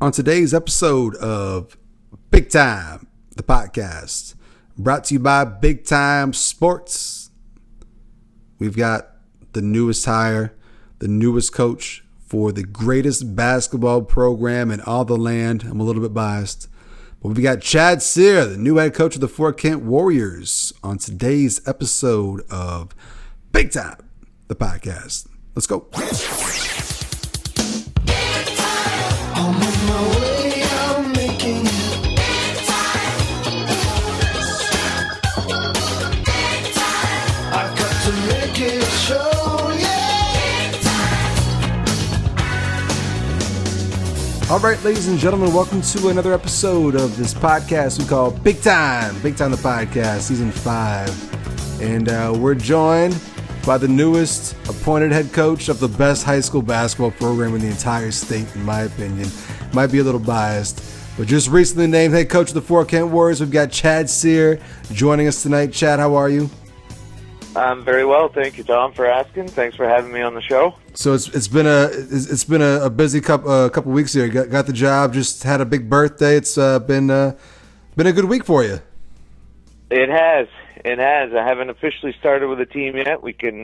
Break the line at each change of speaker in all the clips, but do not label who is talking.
On today's episode of Big Time, the podcast, brought to you by Big Time Sports, we've got the newest hire, the newest coach for the greatest basketball program in all the land. I'm a little bit biased, but we've got Chad Cyr, the new head coach of the Fort Kent Warriors, on today's episode of Big Time, the podcast. Let's go. All right, ladies and gentlemen, welcome to another episode of this podcast we call Big Time the Podcast, Season 5. And we're joined by the newest appointed head coach of the best high school basketball program in the entire state, in my opinion. Might be a little biased, but just recently named head coach of the Fort Kent Warriors. We've got Chad Cyr joining us tonight. Chad, how are you?
I'm very well, thank you, Tom, for asking. Thanks for having me on the show.
So it's been a busy couple weeks here. Got the job, just had a big birthday. It's been a good week for you.
It has. I haven't officially started with the team yet. We can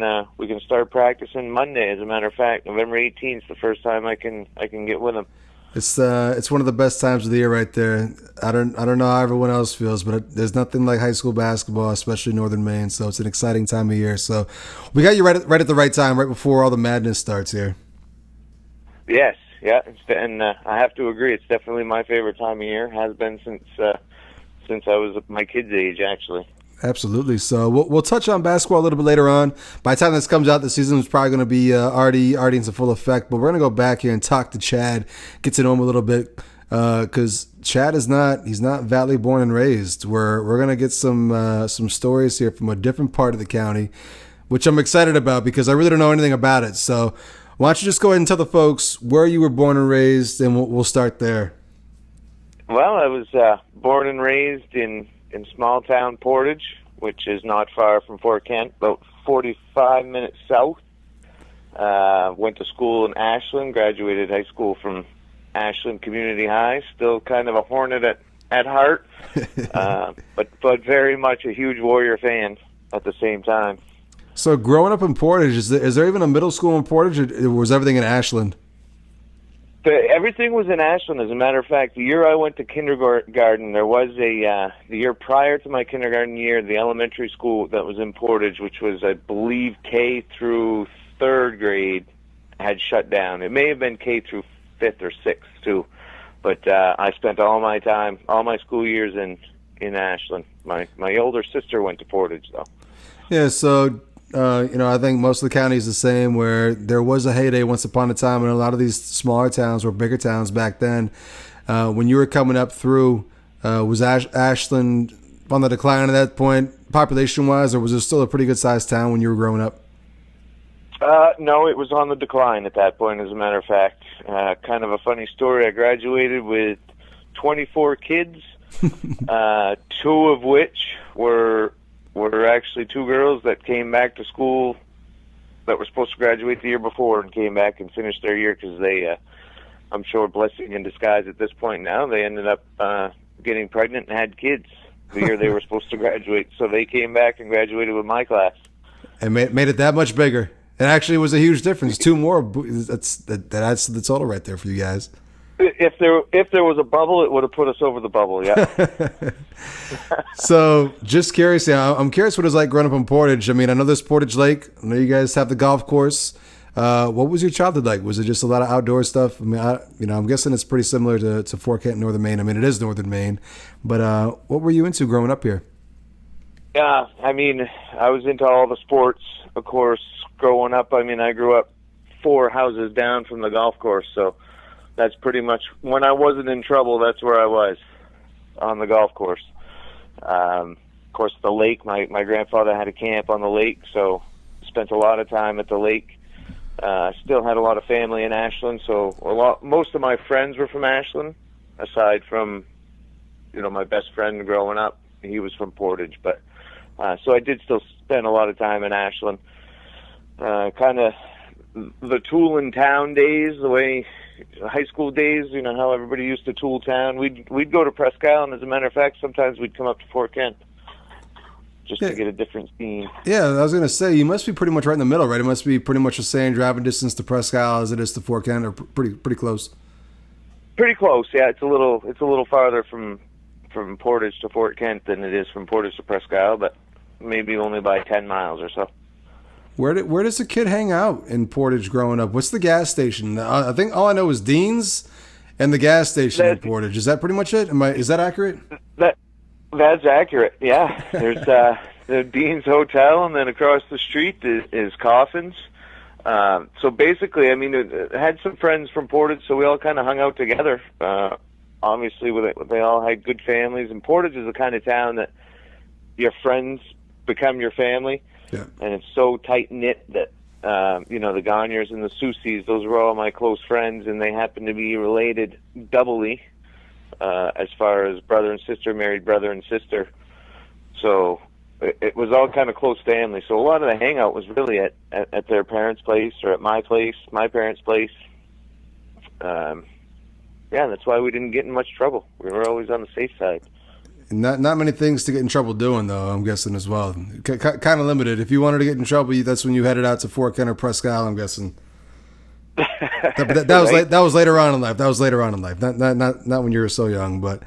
start practicing Monday. As a matter of fact, November 18th, the first time I can get with them. It's
one of the best times of the year right there. I don't know how everyone else feels, but there's nothing like high school basketball, especially Northern Maine. So it's an exciting time of year. So we got you right at the right time, right before all the madness starts here.
Yes, yeah, and I have to agree. It's definitely my favorite time of year. Has been since I was my kid's age, actually.
Absolutely. So we'll touch on basketball a little bit later on. By the time this comes out, the season is probably going to be already in full effect. But we're going to go back here and talk to Chad, get to know him a little bit, because Chad he's not Valley born and raised. We're going to get some stories here from a different part of the county, which I'm excited about because I really don't know anything about it. So why don't you just go ahead and tell the folks where you were born and raised, and we'll start there.
Well, I was born and raised in small town Portage, which is not far from Fort Kent, about 45 minutes south. Went to school in Ashland, graduated high school from Ashland Community High. Still kind of a Hornet at heart, but very much a huge Warrior fan at the same time.
So growing up in Portage, is there even a middle school in Portage, or was everything in Ashland?
Everything was in Ashland. As a matter of fact, the year I went to kindergarten, there was the year prior to my kindergarten year, the elementary school that was in Portage, which was, I believe, K through third grade, had shut down. It may have been K through fifth or sixth, too. But I spent all my school years in Ashland. My older sister went to Portage, though.
Yeah, so I think most of the county is the same, where there was a heyday once upon a time, and a lot of these smaller towns or bigger towns back then. When you were coming up through, was Ashland on the decline at that point, population-wise, or was it still a pretty good-sized town when you were growing up?
No, it was on the decline at that point, as a matter of fact. Kind of a funny story. I graduated with 24 kids, two of which were actually two girls that came back to school that were supposed to graduate the year before and came back and finished their year because they, I'm sure, blessing in disguise at this point now, they ended up getting pregnant and had kids the year they were supposed to graduate. So they came back and graduated with my class.
And made it that much bigger. It actually was a huge difference. Two more, that's the total right there for you guys.
If there was a bubble, it would have put us over the bubble, yeah.
So, just curious, I'm curious what it's like growing up in Portage. I mean, I know there's Portage Lake. I know you guys have the golf course. What was your childhood like? Was it just a lot of outdoor stuff? I mean, I'm guessing it's pretty similar to Fort Kent, Northern Maine. I mean, it is Northern Maine. But what were you into growing up here?
Yeah, I mean, I was into all the sports, of course, growing up. I mean, I grew up 4 houses down from the golf course, so that's pretty much, when I wasn't in trouble, that's where I was, on the golf course. Of course, the lake, my grandfather had a camp on the lake, so spent a lot of time at the lake. Still had a lot of family in Ashland, so most of my friends were from Ashland, aside from, my best friend growing up. He was from Portage, but so I did still spend a lot of time in Ashland. Kind of the tool in town days, the way high school days, you know how everybody used to tool town. We'd go to Presque Isle, and as a matter of fact, sometimes we'd come up to Fort Kent just to get a different scene.
Yeah, I was gonna say you must be pretty much right in the middle, right? It must be pretty much the same driving distance to Presque Isle as it is to Fort Kent, or pretty close.
Pretty close, yeah. It's a little farther from Portage to Fort Kent than it is from Portage to Presque Isle, but maybe only by 10 miles or so.
Where does a kid hang out in Portage growing up? What's the gas station? I think all I know is Dean's and the gas station in Portage. Is that pretty much it? Is that accurate?
That's accurate. Yeah. There's the Dean's Hotel, and then across the street is Coffins. So basically, I mean, I had some friends from Portage, so we all kind of hung out together. Obviously, they all had good families, and Portage is the kind of town that your friends become your family.
Yeah.
And it's so tight-knit that, the Gagniers and the Soucies, those were all my close friends, and they happen to be related doubly as far as brother and sister, married brother and sister. So it was all kind of close family. So a lot of the hangout was really at their parents' place or at my place, my parents' place. Yeah, that's why we didn't get in much trouble. We were always on the safe side.
Not many things to get in trouble doing, though, I'm guessing, as well. Kind of limited. If you wanted to get in trouble, that's when you headed out to Fort Kent or Presque Isle, I'm guessing. That was later on in life. That was later on in life. Not when you were so young. But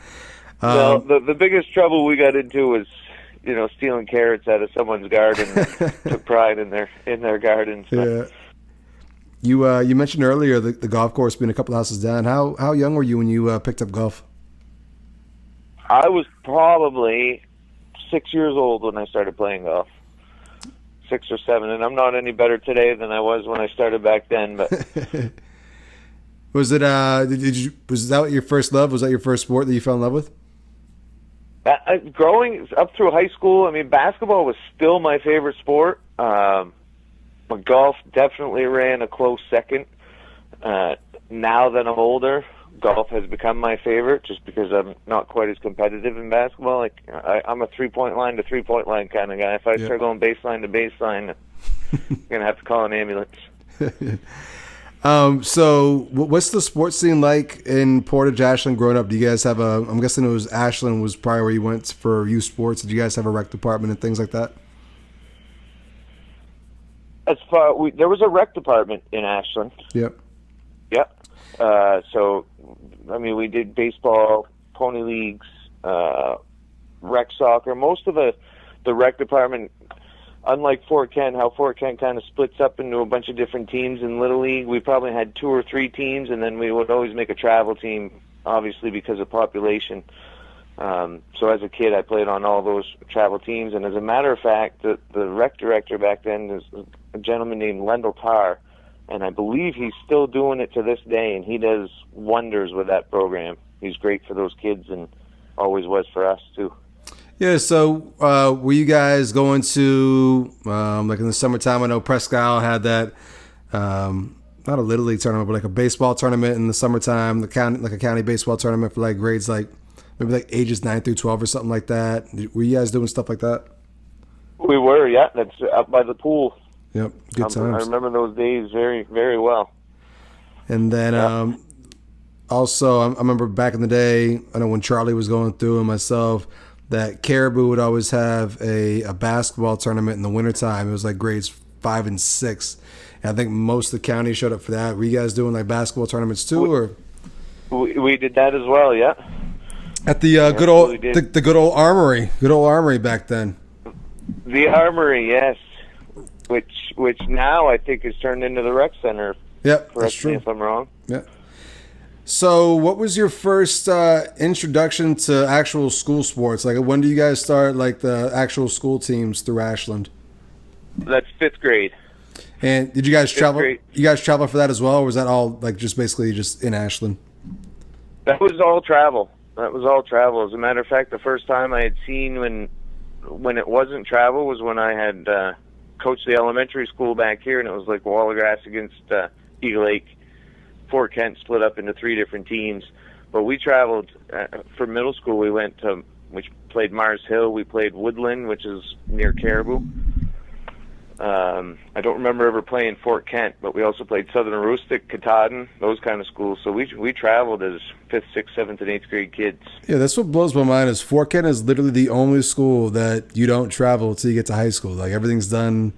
no, the biggest trouble we got into was, stealing carrots out of someone's garden. Took pride in their gardens.
Yeah. You mentioned earlier the golf course being a couple houses down. How young were you when you picked up golf?
I was probably 6 years old when I started playing golf. 6 or 7, and I'm not any better today than I was when I started back then. But
was that your first love? Was that your first sport that you fell in love with?
Growing up through high school, I mean, basketball was still my favorite sport. But golf definitely ran a close second. Now that I'm older, golf has become my favorite just because I'm not quite as competitive in basketball. Like I'm a 3-point line to 3-point line kind of guy. If I start going baseline to baseline, I'm gonna have to call an ambulance.
So what's the sports scene like in Portage, Ashland growing up? Do you guys have I'm guessing it was Ashland was probably where you went for youth sports. Did you guys have a rec department and things like that?
There was a rec department in Ashland.
Yep.
So, I mean, we did baseball, pony leagues, rec soccer. Most of the rec department, unlike Fort Kent, how Fort Kent kind of splits up into a bunch of different teams in Little League, we probably had 2 or 3 teams, and then we would always make a travel team, obviously because of population. So as a kid, I played on all those travel teams, and as a matter of fact, the rec director back then is a gentleman named Lendl Tarr, and I believe he's still doing it to this day, and he does wonders with that program. He's great for those kids and always was for us, too.
Yeah, so were you guys going to, like in the summertime, I know Presque Isle had that, not a Little League tournament, but like a baseball tournament in the summertime, a county baseball tournament for like grades like, maybe like ages 9 through 12 or something like that. Were you guys doing stuff like that? We
were, yeah. That's up by the pool.
Yep, good times.
I remember those days very, very well.
And then also, I remember back in the day, I know when Charlie was going through and myself, that Caribou would always have a basketball tournament in the wintertime. It was like grades 5 and 6. And I think most of the county showed up for that. Were you guys doing like basketball tournaments too?
We did that as well, yeah.
At the good old armory back then.
The armory, yes. Which now I think is turned into the rec center.
Yep, that's true.
If I'm wrong.
Yeah. So, what was your first introduction to actual school sports? Like, when do you guys start like the actual school teams through Ashland?
That's 5th grade.
And did you guys travel? Grade. You guys travel for that as well, or was that all like just basically just in Ashland?
That was all travel. As a matter of fact, the first time I had seen when it wasn't travel was when I had coached the elementary school back here, and it was like Wallagrass against Eagle Lake. Fort Kent split up into 3 different teams. But we traveled for middle school. We played Mars Hill. We played Woodland, which is near Caribou. I don't remember ever playing Fort Kent, but we also played Southern Aroostook, Katahdin, those kind of schools. So we traveled as 5th, 6th, 7th, and 8th grade kids.
Yeah, that's what blows my mind is Fort Kent is literally the only school that you don't travel until you get to high school. Like everything's done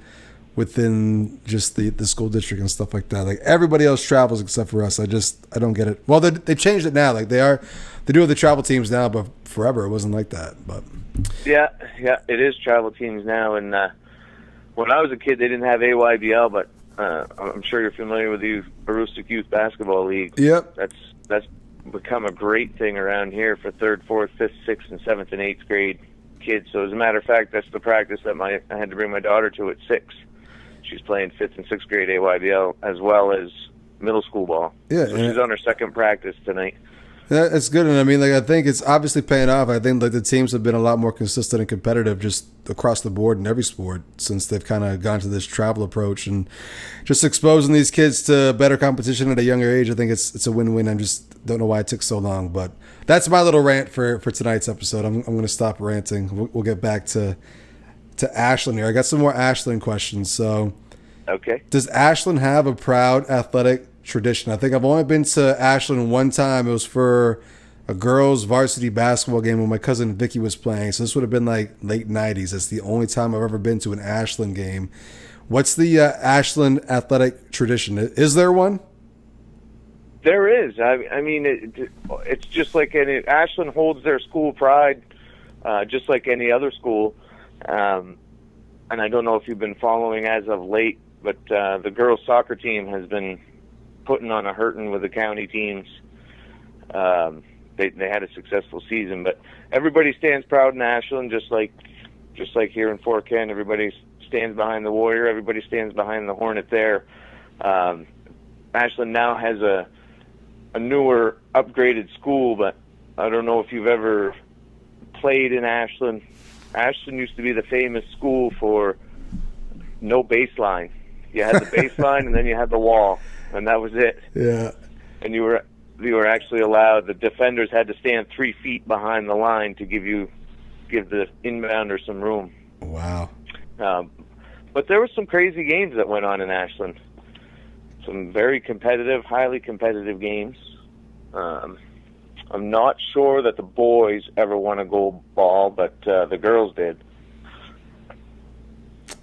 within just the school district and stuff like that. Like everybody else travels except for us. I don't get it. Well, they changed it now. Like they do have the travel teams now, but forever it wasn't like that. But
yeah, it is travel teams now. And when I was a kid, they didn't have AYBL, but I'm sure you're familiar with the Aroostook Youth Basketball League.
Yep,
that's become a great thing around here for 3rd, 4th, 5th, 6th, and 7th and 8th grade kids. So as a matter of fact, that's the practice that I had to bring my daughter to at 6. She's playing 5th and 6th grade AYBL as well as middle school ball.
Yeah,
so she's on her second practice tonight.
That's good, and I mean, like I think it's obviously paying off. I think like the teams have been a lot more consistent and competitive just across the board in every sport since they've kind of gone to this travel approach and just exposing these kids to better competition at a younger age. I think it's a win-win. I just don't know why it took so long, but that's my little rant for tonight's episode. I'm going to stop ranting. We'll get back to Ashland here. I got some more Ashland questions. So,
okay,
does Ashland have a proud athletic tradition? I think I've only been to Ashland one time. It was for a girls' varsity basketball game when my cousin Vicky was playing. So this would have been like late 90s. That's the only time I've ever been to an Ashland game. What's the Ashland athletic tradition? Is there one?
There is. I mean, it's just like Ashland holds their school pride, just like any other school. And I don't know if you've been following as of late, but the girls' soccer team has been putting on a hurting with the county teams. They had a successful season, but everybody stands proud in Ashland, just like here in Fort Kent. Everybody stands behind the Warrior. Everybody stands behind the Hornet there. Ashland now has a newer, upgraded school, but I don't know if you've ever played in Ashland. Ashland used to be the famous school for no baseline. You had the baseline, and then you had the wall, and that was it.
Yeah.
And you were actually allowed. The defenders had to stand 3 feet behind the line to give the inbounder some room.
Wow.
But there were some crazy games that went on in Ashland. Some very competitive, highly competitive games. I'm not sure that the boys ever won a gold ball, but the girls did.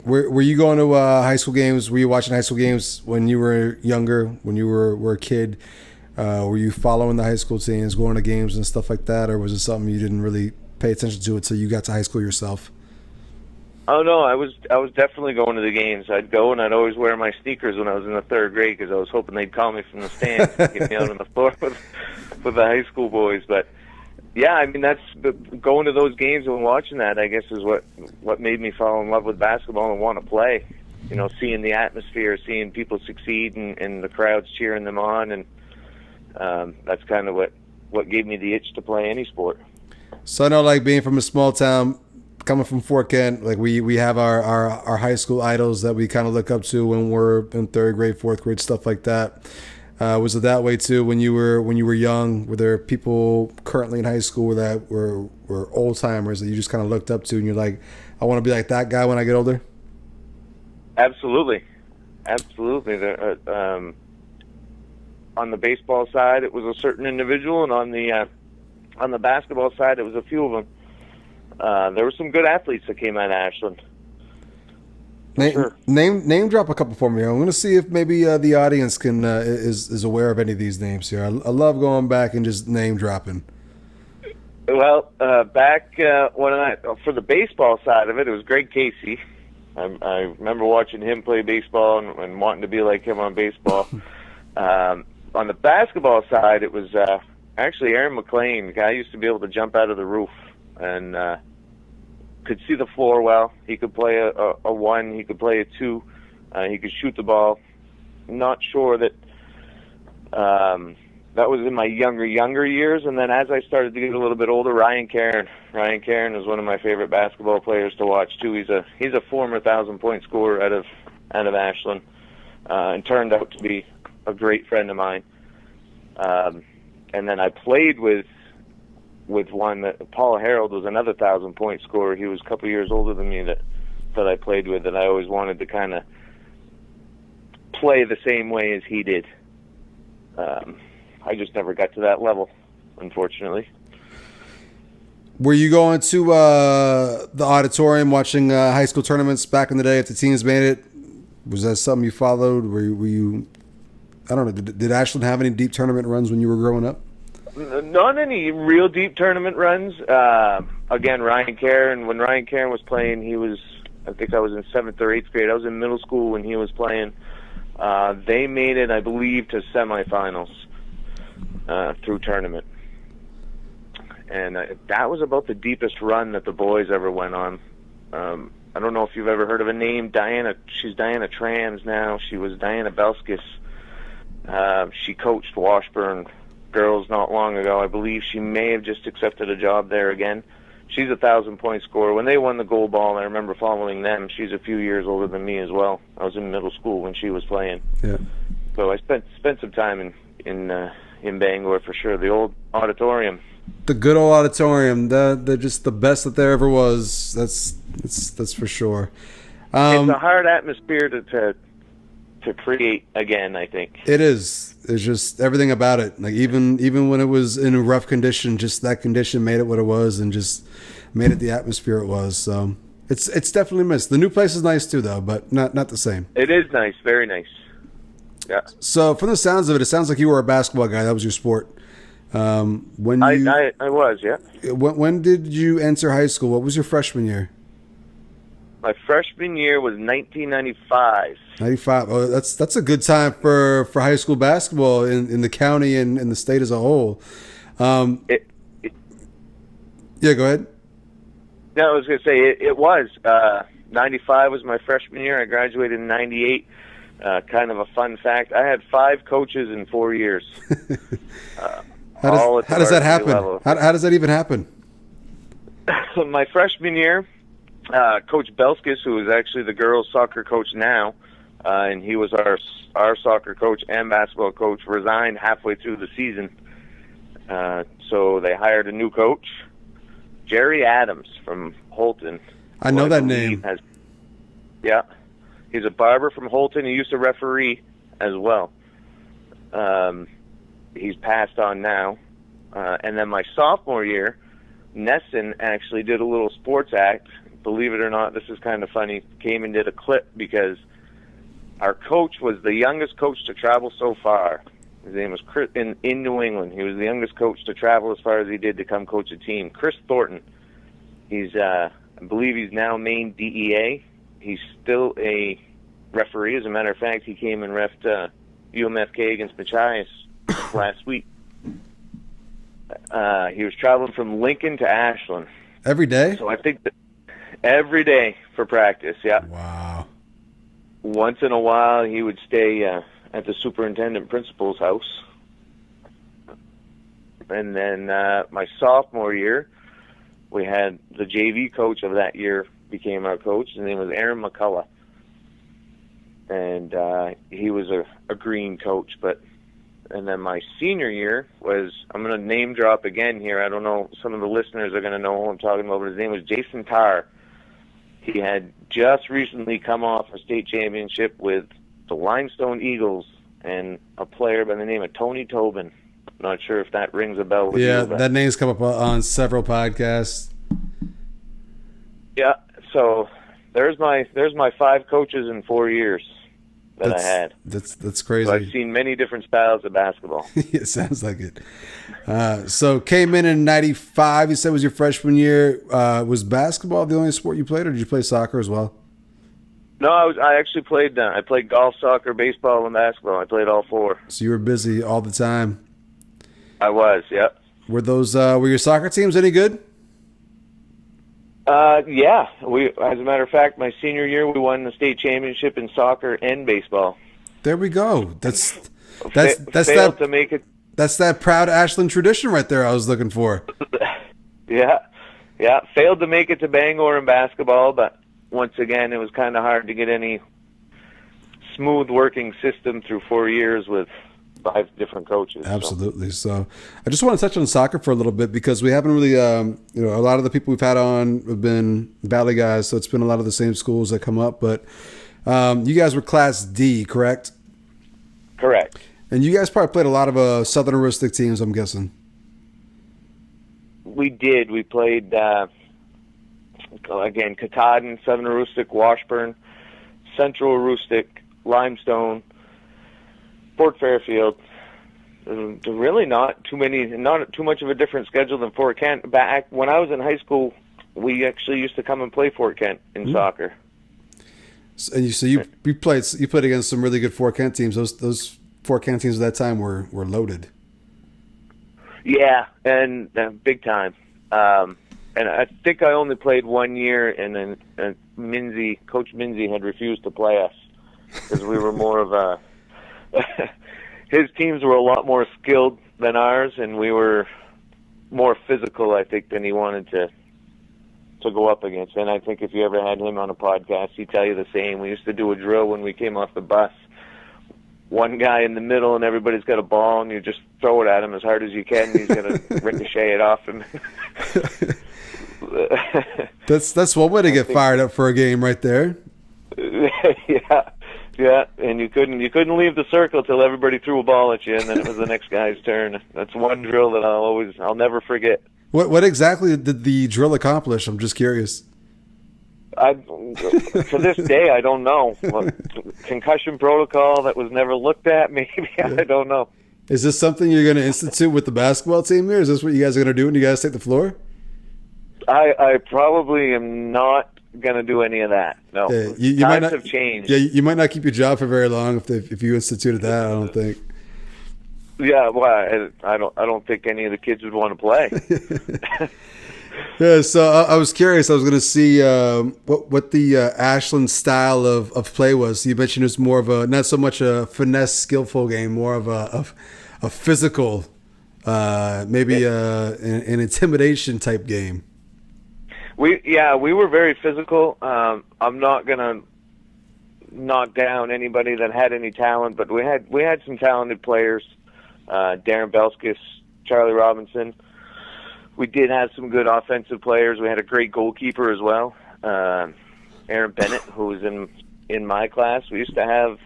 Were you going to high school games? Were you watching high school games when you were younger, when you were a kid? Were you following the high school teams, going to games and stuff like that, or was it something you didn't really pay attention to until you got to high school yourself?
Oh no, I was definitely going to the games. I'd go and I'd always wear my sneakers when I was in the 3rd grade because I was hoping they'd call me from the stands and get me out on the floor with the high school boys. But yeah, I mean that's going to those games and watching that, I guess, is what made me fall in love with basketball and want to play. You know, seeing the atmosphere, seeing people succeed, and the crowds cheering them on, and that's kind of what gave me the itch to play any sport.
So I know, like being from a small town, coming from Fort Kent, like we have our high school idols that we kind of look up to when we're in 3rd grade, 4th grade, stuff like that. Was it that way too when you were young? Were there people currently in high school that were old timers that you just kind of looked up to, and you're like, I want to be like that guy when I get older?
Absolutely. On the baseball side, it was a certain individual, and on the basketball side, it was a few of them. There were some good athletes that came out of Ashland. Sure.
Name drop a couple for me. I'm going to see if maybe the audience can is aware of any of these names here. I love going back and just name dropping.
Well, back when for the baseball side of it, it was Greg Casey. I remember watching him play baseball and wanting to be like him on baseball. On the basketball side, it was actually Aaron McLean. The guy used to be able to jump out of the roof and could see the floor well. He could play a 1. He could play a 2. He could shoot the ball. Not sure that that was in my younger years. And then as I started to get a little bit older, Ryan Cairn. Ryan Cairn was one of my favorite basketball players to watch too. He's a former 1,000-point scorer out of Ashland, and turned out to be a great friend of mine. And then I played with one that Paul Harold was another 1,000-point scorer. He was a couple years older than me that that I played with that I always wanted to kind of play the same way as he did. I just never got to that level, unfortunately.
Were you going to the auditorium watching high school tournaments back in the day if the teams made it? Was that something you followed? Were you I don't know, did Ashland have any deep tournament runs when you were growing up?
Not any real deep tournament runs. Again, Ryan Caron, when Ryan Caron was playing, I think I was in 7th or 8th grade. I was in middle school when he was playing. They made it, I believe, to semifinals through tournament. And that was about the deepest run that the boys ever went on. I don't know if you've ever heard of a name, Diana. She's Diana Trams now. She was Diana Belskis. She coached Washburn girls not long ago. I believe she may have just accepted a job there again. She's a 1,000-point scorer. When they won the gold ball, I remember following them. She's a few years older than me as well. I was in middle school when she was playing.
Yeah.
So I spent some time in Bangor for sure. The old auditorium.
The good old auditorium. They're just the best that there ever was. That's for sure.
It's a hard atmosphere to create again, I think.
It is. It's just everything about it. Like even when it was in a rough condition, just that condition made it what it was and just made it the atmosphere it was. So it's definitely missed. The new place is nice too, though, but not the same.
It is nice, very nice. Yeah.
So from the sounds of it, it sounds like you were a basketball guy. That was your sport.
I was, yeah.
When did you enter high school? What was your freshman year?
My freshman year was 1995.
95. Oh, that's a good time for high school basketball in the county and in the state as a whole. Yeah, go ahead.
No, I was going to say it was. 95 was my freshman year. I graduated in 98. Kind of a fun fact. I had 5 coaches in 4 years.
How does that happen? How does that even happen?
My freshman year, Coach Belskis, who is actually the girls' soccer coach now, and he was our soccer coach and basketball coach, resigned halfway through the season. So they hired a new coach, Jerry Adams from Holton.
I know that name.
Yeah. He's a barber from Holton. He used to referee as well. He's passed on now. And then my sophomore year, Nesson actually did a little sports act. Believe it or not, this is kind of funny. Came and did a clip because our coach was the youngest coach to travel so far. His name was Chris in New England. He was the youngest coach to travel as far as he did to come coach a team. Chris Thornton. He's, I believe he's now Maine DEA. He's still a referee. As a matter of fact, he came and refed UMFK against Machias last week. He was traveling from Lincoln to Ashland.
Every day?
So I think that every day for practice, yeah.
Wow.
Once in a while, he would stay at the superintendent principal's house. And then my sophomore year, we had the JV coach of that year became our coach. His name was Aaron McCullough. And he was a green coach. And then my senior year was, I'm going to name drop again here. I don't know, some of the listeners are going to know who I'm talking about, but his name was Jason Tarr. He had just recently come off a state championship with the Limestone Eagles and a player by the name of Tony Tobin. Not sure if that rings a bell with you.
Yeah, that name's come up on several podcasts.
Yeah, so there's my 5 coaches in 4 years that I had.
That's crazy.
So I've seen many different styles of basketball.
It sounds like it. So came in 95. You said was your freshman year. Was basketball the only sport you played, or did you play soccer as well?
No, I actually played. I played golf, soccer, baseball, and basketball. I played all 4.
So you were busy all the time.
I was, yep.
Were your soccer teams any good?
Yeah. As a matter of fact, my senior year we won the state championship in soccer and baseball.
There we go. That's
failed to make it.
That's that proud Ashland tradition right there. I was looking for.
Yeah. Failed to make it to Bangor in basketball, but once again, it was kind of hard to get any smooth working system through 4 years with 5 different coaches.
Absolutely. So I just want to touch on soccer for a little bit because we haven't really, a lot of the people we've had on have been Valley guys, so it's been a lot of the same schools that come up. But you guys were Class D, correct?
Correct.
And you guys probably played a lot of Southern Rustic teams, I'm guessing.
We did. We played, again, Katahdin, Southern Aroostook, Washburn, Central Aroostook, Limestone, Fort Fairfield. Really not too much of a different schedule than Fort Kent. Back when I was in high school, we actually used to come and play Fort Kent in soccer.
And you played against some really good Fort Kent teams. Those Fort Kent teams at that time were loaded.
Yeah, and big time. And I think I only played 1 year, and then Coach Minzy had refused to play us because we were more of a. His teams were a lot more skilled than ours, and we were more physical, I think, than he wanted to go up against. And I think if you ever had him on a podcast, he'd tell you the same. We used to do a drill when we came off the bus. One guy in the middle, and everybody's got a ball, and you just throw it at him as hard as you can, and he's going to ricochet it off him.
That's one way to get fired up for a game right there.
Yeah, and you couldn't leave the circle till everybody threw a ball at you, and then it was the next guy's turn. That's one drill that I'll never forget.
What exactly did the drill accomplish? I'm just curious.
To this day, I don't know. Concussion protocol that was never looked at, maybe. Yeah. I don't know.
Is this something you're going to institute with the basketball team here? Is this what you guys are going to do when you guys take the floor?
I probably am not going to do any of that. No.
You
Times have changed.
Yeah, you might not keep your job for very long if you instituted that, I don't think.
Yeah, well, I don't think any of the kids would want to play.
Yeah, so I was curious. I was going to see what the Ashland style of play was. You mentioned it's more of not so much a finesse, skillful game, more of a physical, maybe an intimidation type game.
We were very physical. I'm not going to knock down anybody that had any talent, but we had some talented players. Darren Belskis, Charlie Robinson. We did have some good offensive players. We had a great goalkeeper as well, Aaron Bennett, who was in my class. We used to have,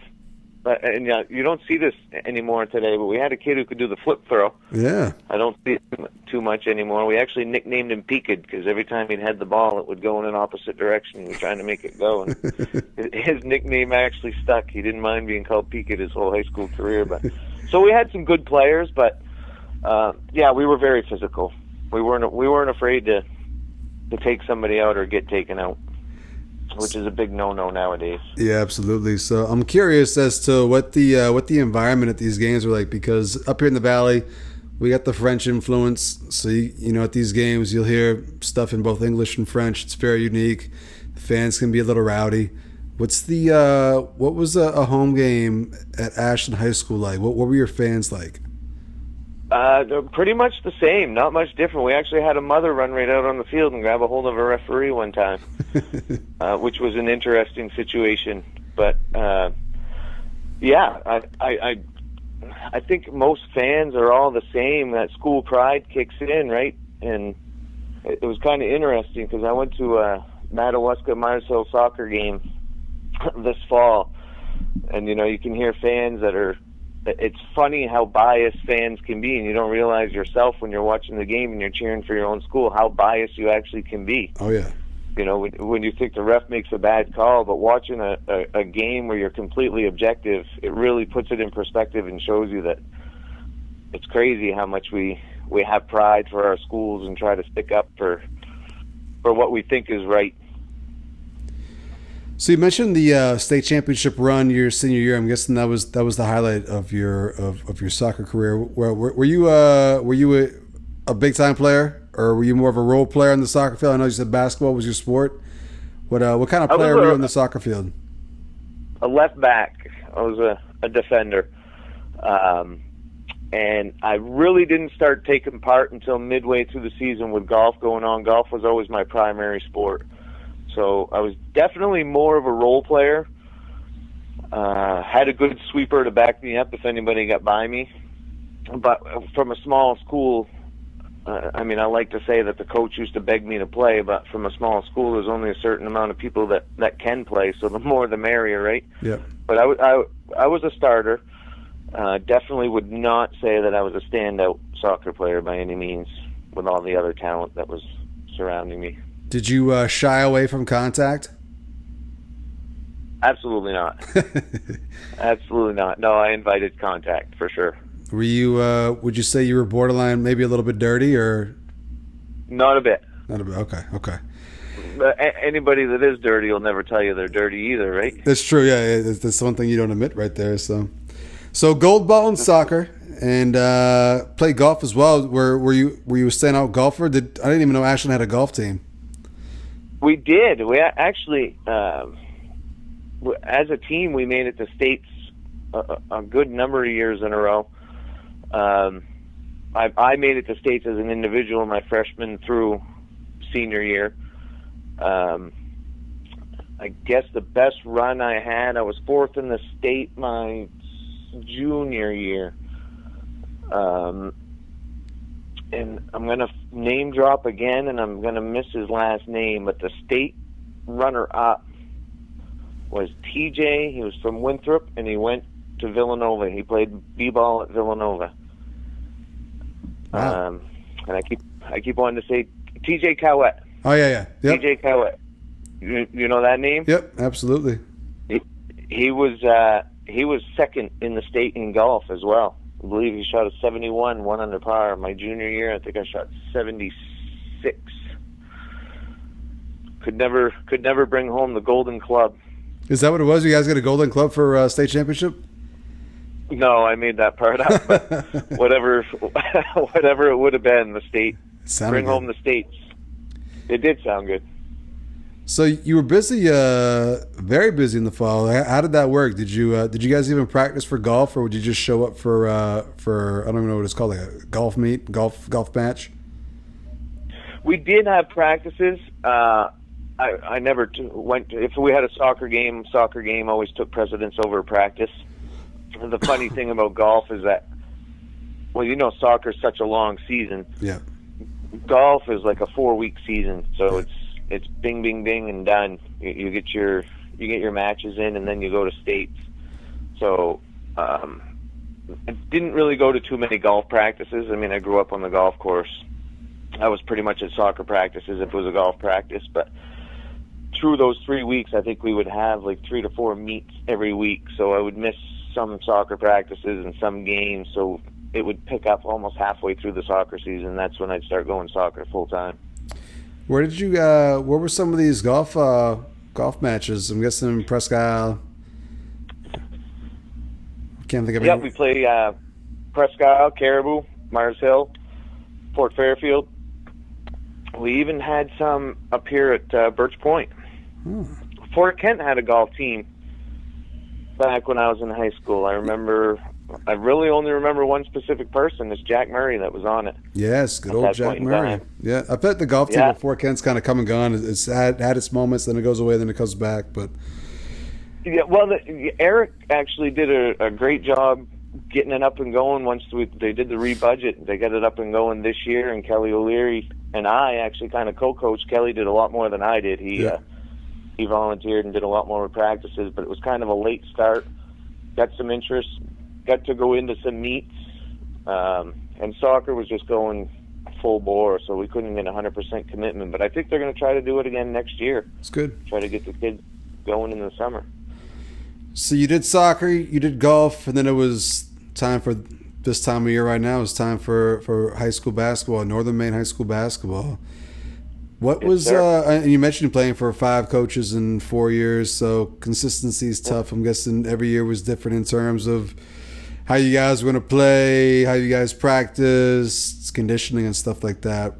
and you don't see this anymore today, but we had a kid who could do the flip throw.
Yeah.
I don't see it too much anymore. We actually nicknamed him Peaked because every time he'd had the ball, it would go in an opposite direction. We were trying to make it go, and his nickname actually stuck. He didn't mind being called Peaked his whole high school career. So we had some good players, but we were very physical. We weren't afraid to take somebody out or get taken out, which is a big no-no nowadays. Yeah,
absolutely. So I'm curious as to what the environment at these games are like, because up here in the Valley, we got the French influence. So at these games you'll hear stuff in both English and French. It's very unique. The fans can be a little rowdy. What was a home game at Ashland High School like? What were your fans like?
Pretty much the same, not much different. We actually had a mother run right out on the field and grab a hold of a referee one time, which was an interesting situation. But I think most fans are all the same. That school pride kicks in, right? And it was kind of interesting because I went to a Madawaska Myers Hill soccer game this fall, and you can hear fans that are. It's funny how biased fans can be, and you don't realize yourself when you're watching the game and you're cheering for your own school how biased you actually can be.
Oh yeah.
When you think the ref makes a bad call, but watching a game where you're completely objective, it really puts it in perspective and shows you that it's crazy how much we have pride for our schools and try to stick up for what we think is right.
So you mentioned the state championship run your senior year. I'm guessing that was the highlight of your soccer career. Were you a big time player, or were you more of a role player on the soccer field? I know you said basketball was your sport. What kind of player were you on the soccer field?
A left back. I was a defender, and I really didn't start taking part until midway through the season with golf going on. Golf was always my primary sport. So I was definitely more of a role player, Had a good sweeper to back me up if anybody got by me. But from a small school, I mean, I like to say that the coach used to beg me to play, but from a small school, there's only a certain amount of people that can play, so the more the merrier, right?
Yeah.
But I was a starter. Definitely would not say that I was a standout soccer player by any means, with all the other talent that was surrounding me.
Did you shy away from contact?
Absolutely not. Absolutely not. No, I invited contact for sure.
Were you? Would you say you were borderline, maybe a little bit dirty, or?
Not a bit.
Not a bit. Okay. Okay.
But anybody that is dirty will never tell you they're dirty either, right?
That's true. Yeah, that's one thing you don't admit right there. So gold ball in soccer and play golf as well. Were you a standout golfer? I didn't even know Ashland had a golf team.
We did. We actually, as a team, we made it to states a good number of years in a row. I made it to states as an individual my freshman through senior year. I guess the best run I had, I was fourth in the state my junior year. And I'm going to name drop again, and I'm going to miss his last name, but the state runner-up was TJ. He was from Winthrop, and he went to Villanova. He played b-ball at Villanova.
Wow.
And I keep wanting to say TJ Cowett.
Oh yeah. Yep.
TJ Cowett. You know that name?
Yep, absolutely.
He was second in the state in golf as well. I believe he shot a 71, 1 under par. My junior year, I think I shot 76. Could never bring home the Golden Club.
Is that what it was? You guys got a Golden Club for state championship?
No, I made that part up. But whatever it would have been, the state. Bring home the states. It did sound good.
So you were busy, very busy in the fall. How did that work? Did you guys even practice for golf, or would you just show up for I don't even know what it's called, like a golf meet, golf match?
We did have practices. I never went. If we had a soccer game always took precedence over practice. The funny thing about golf is that, well, you know, soccer is such a long season.
Yeah.
Golf is like a 4-week season, so it's bing, bing, bing, and done. You get your matches in, and then you go to states. So I didn't really go to too many golf practices. I mean, I grew up on the golf course. I was pretty much at soccer practices if it was a golf practice, but through those 3 weeks, I think we would have like 3 to 4 meets every week. So I would miss some soccer practices and some games. So it would pick up almost halfway through the soccer season. That's when I'd start going soccer full time.
Where did you? Where were some of these golf matches? I'm guessing Presque Isle. Can't think of it.
Yeah, we play Presque Isle, Caribou, Mars Hill, Fort Fairfield. We even had some up here at Birch Point. Fort Kent had a golf team back when I was in high school. I really only remember one specific person. It's Jack Murray that was on it.
Yes, good old Jack Murray. Yeah, I bet the golf team at Fort Kent's kind of come and gone. It's had its moments, then it goes away, then it comes back. But
yeah, well, Eric actually did a great job getting it up and going once they did the re-budget. They got it up and going this year, and Kelly O'Leary and I actually kind of co-coached. Kelly did a lot more than I did. He volunteered and did a lot more practices, but it was kind of a late start. Got some interest, got to go into some meets, and soccer was just going full bore, so we couldn't get 100% commitment. But I think they're going to try to do it again next year.
It's good.
Try to get the kids going in the summer.
So you did soccer, you did golf, and then it was time for this time of year right now. It's time for high school basketball, Northern Maine high school basketball. What was and you mentioned playing for 5 coaches in 4 years, so consistency is tough. I'm guessing every year was different in terms of how you guys were going to play, how you guys practiced, conditioning and stuff like that.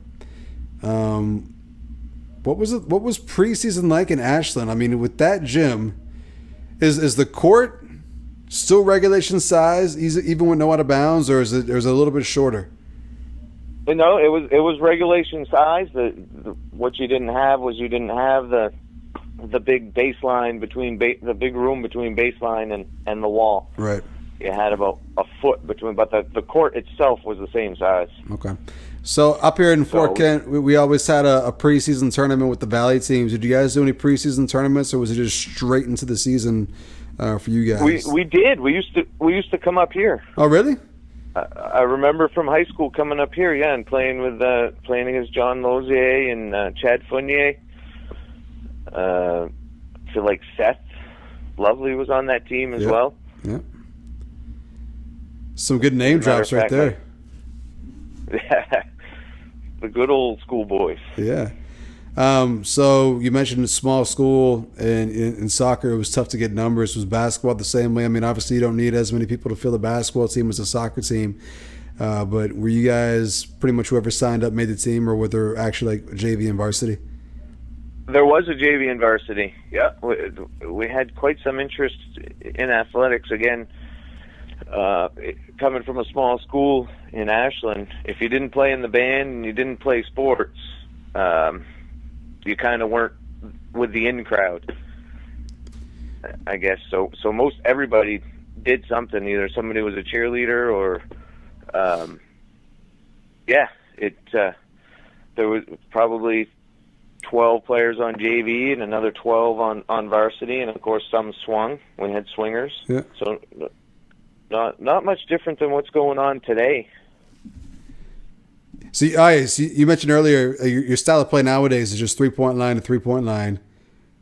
What was preseason like in Ashland? I mean, with that gym, is the court still regulation size, even with no out of bounds, or is it a little bit shorter?
No, it was regulation size. What you didn't have was you didn't have the the big baseline between the big room between baseline and the wall.
Right.
You had about a foot between, but the court itself was the same size.
Okay. So up here in Fort Kent, we always had a preseason tournament with the Valley teams. Did you guys do any preseason tournaments, or was it just straight into the season for you guys?
We did. We used to come up here.
Oh, really?
I remember from high school coming up here, and playing against John Lozier and Chad Fournier. I feel like Seth Lovely was on that team as well.
Yeah. Some good name drops right there.
Yeah. The good old school boys.
Yeah. So you mentioned a small school, and in soccer it was tough to get numbers. Was basketball the same way? I mean, obviously you don't need as many people to fill the basketball team as a soccer team. But were you guys pretty much whoever signed up made the team, or were there actually like JV and varsity?
There was a JV and varsity. Yeah, we had quite some interest in athletics. Again, coming from a small school in Ashland, if you didn't play in the band and you didn't play sports, you kind of weren't with the in crowd, I guess. So most everybody did something. Either somebody was a cheerleader, or there was probably 12 players on JV and another 12 on varsity, and of course some swung. We had swingers.
Yeah.
So not much different than what's going on today.
So you mentioned earlier your style of play nowadays is just 3-point line to 3-point line.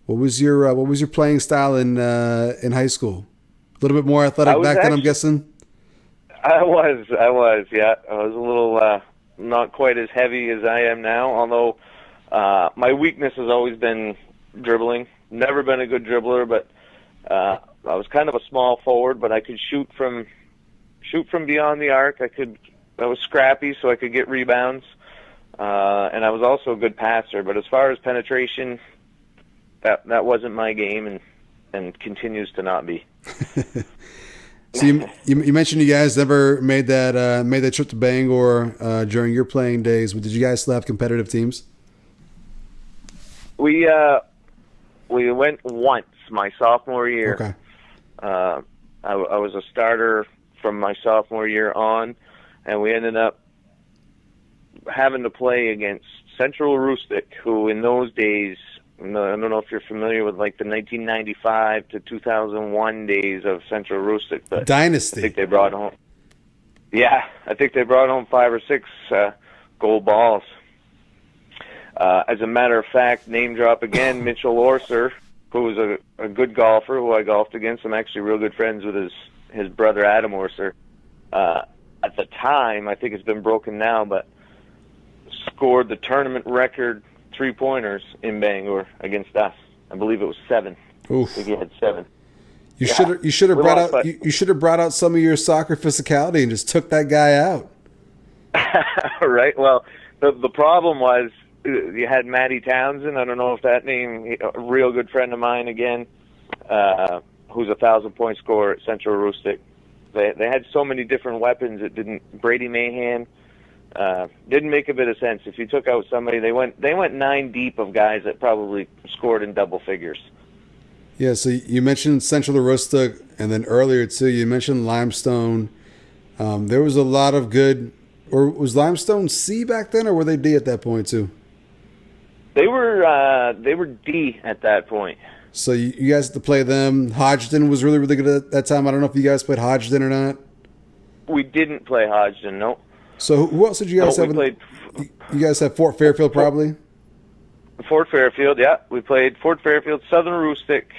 What was your playing style in high school? A little bit more athletic back then, I'm guessing.
I was, yeah. I was a little not quite as heavy as I am now. Although my weakness has always been dribbling. Never been a good dribbler, but I was kind of a small forward. But I could shoot from beyond the arc. I was scrappy, so I could get rebounds, and I was also a good passer. But as far as penetration, that wasn't my game, and continues to not be.
So you mentioned you guys never made that trip to Bangor during your playing days. Did you guys still have competitive teams?
We went once my sophomore year.
Okay.
I was a starter from my sophomore year on. And we ended up having to play against Central Rustic, who in those days, I don't know if you're familiar with like the 1995 to 2001 days of Central Rustic. But
Dynasty.
I think they brought home 5 or 6 gold balls. As a matter of fact, name drop again, Mitchell Orser, who was a good golfer who I golfed against. I'm actually real good friends with his brother Adam Orser. At the time, I think it's been broken now, but scored the tournament record 3-pointers in Bangor against us. I believe it was 7.
Oof.
I think he had 7.
You should have brought out some of your soccer physicality and just took that guy out.
Right. Well, the problem was you had Matty Townsend. I don't know if that name, a real good friend of mine again, who's a 1,000-point scorer at Central Rustic. They had so many different weapons. It didn't. Brady Mahan didn't make a bit of sense. If you took out somebody, they went 9 deep of guys that probably scored in double figures.
Yeah. So you mentioned Central Rustic, and then earlier too, you mentioned Limestone. There was a lot of good. Or was Limestone C back then, or were they D at that point too?
They were D at that point.
So you guys had to play them. Hodgdon was really, really good at that time. I don't know if you guys played Hodgdon or not.
We didn't play Hodgdon, no.
So who else did you guys have? You guys had Fort Fairfield, probably?
Fort Fairfield, yeah. We played Fort Fairfield, Southern Rustic,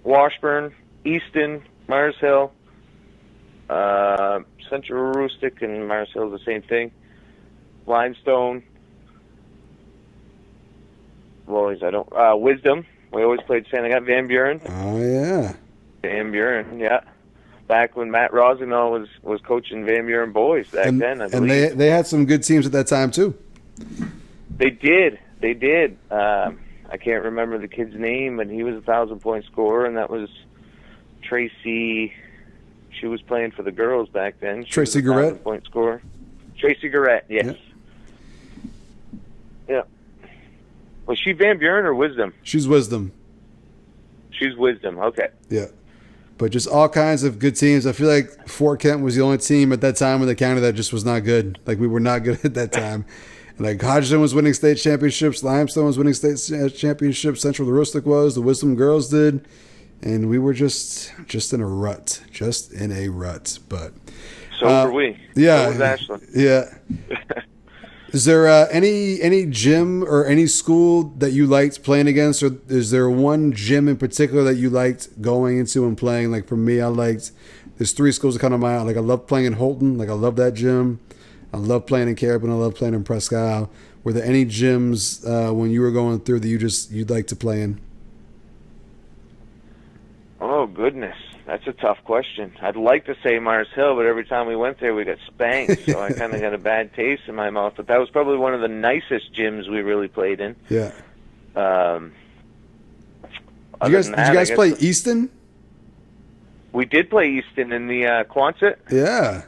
Washburn, Easton, Mars Hill, Central Rustic, and Mars Hill is the same thing. Limestone. Wisdom. We always played Santa Got Van Buren.
Oh, yeah.
Van Buren, yeah. Back when Matt Rossignol was coaching Van Buren boys back then, I believe.
And they had some good teams at that time, too.
They did. I can't remember the kid's name, but he was a 1,000-point scorer, and that was Tracy. She was playing for the girls back then.
Tracy Garrett?
1,000-point scorer. Tracy Garrett, yes. Yeah. Was she Van Buren or Wisdom?
She's Wisdom.
Choose Wisdom. Okay.
Yeah. But just all kinds of good teams. I feel like Fort Kent was the only team at that time in the county that just was not good. Like, we were not good at that time. Like, Hodgson was winning state championships. Limestone was winning state championships. Central DeRustic was. The Wisdom girls did. And we were just in a rut. Just in a rut. But
so were we.
Yeah.
So was Ashland.
Yeah. Is there any gym or any school that you liked playing against, or is there one gym in particular that you liked going into and playing? Like, for me, there's 3 schools that come to mind. Like, I love playing in Holton. Like, I love that gym. I love playing in Caribbean. I love playing in Presque Isle. Were there any gyms when you were going through that you'd like to play in?
Oh, goodness. That's a tough question. I'd like to say Mars Hill, but every time we went there, we got spanked, so I kind of got a bad taste in my mouth. But that was probably one of the nicest gyms we really played in.
Yeah. Did you guys play Easton?
We did play Easton in the Quonset.
Yeah.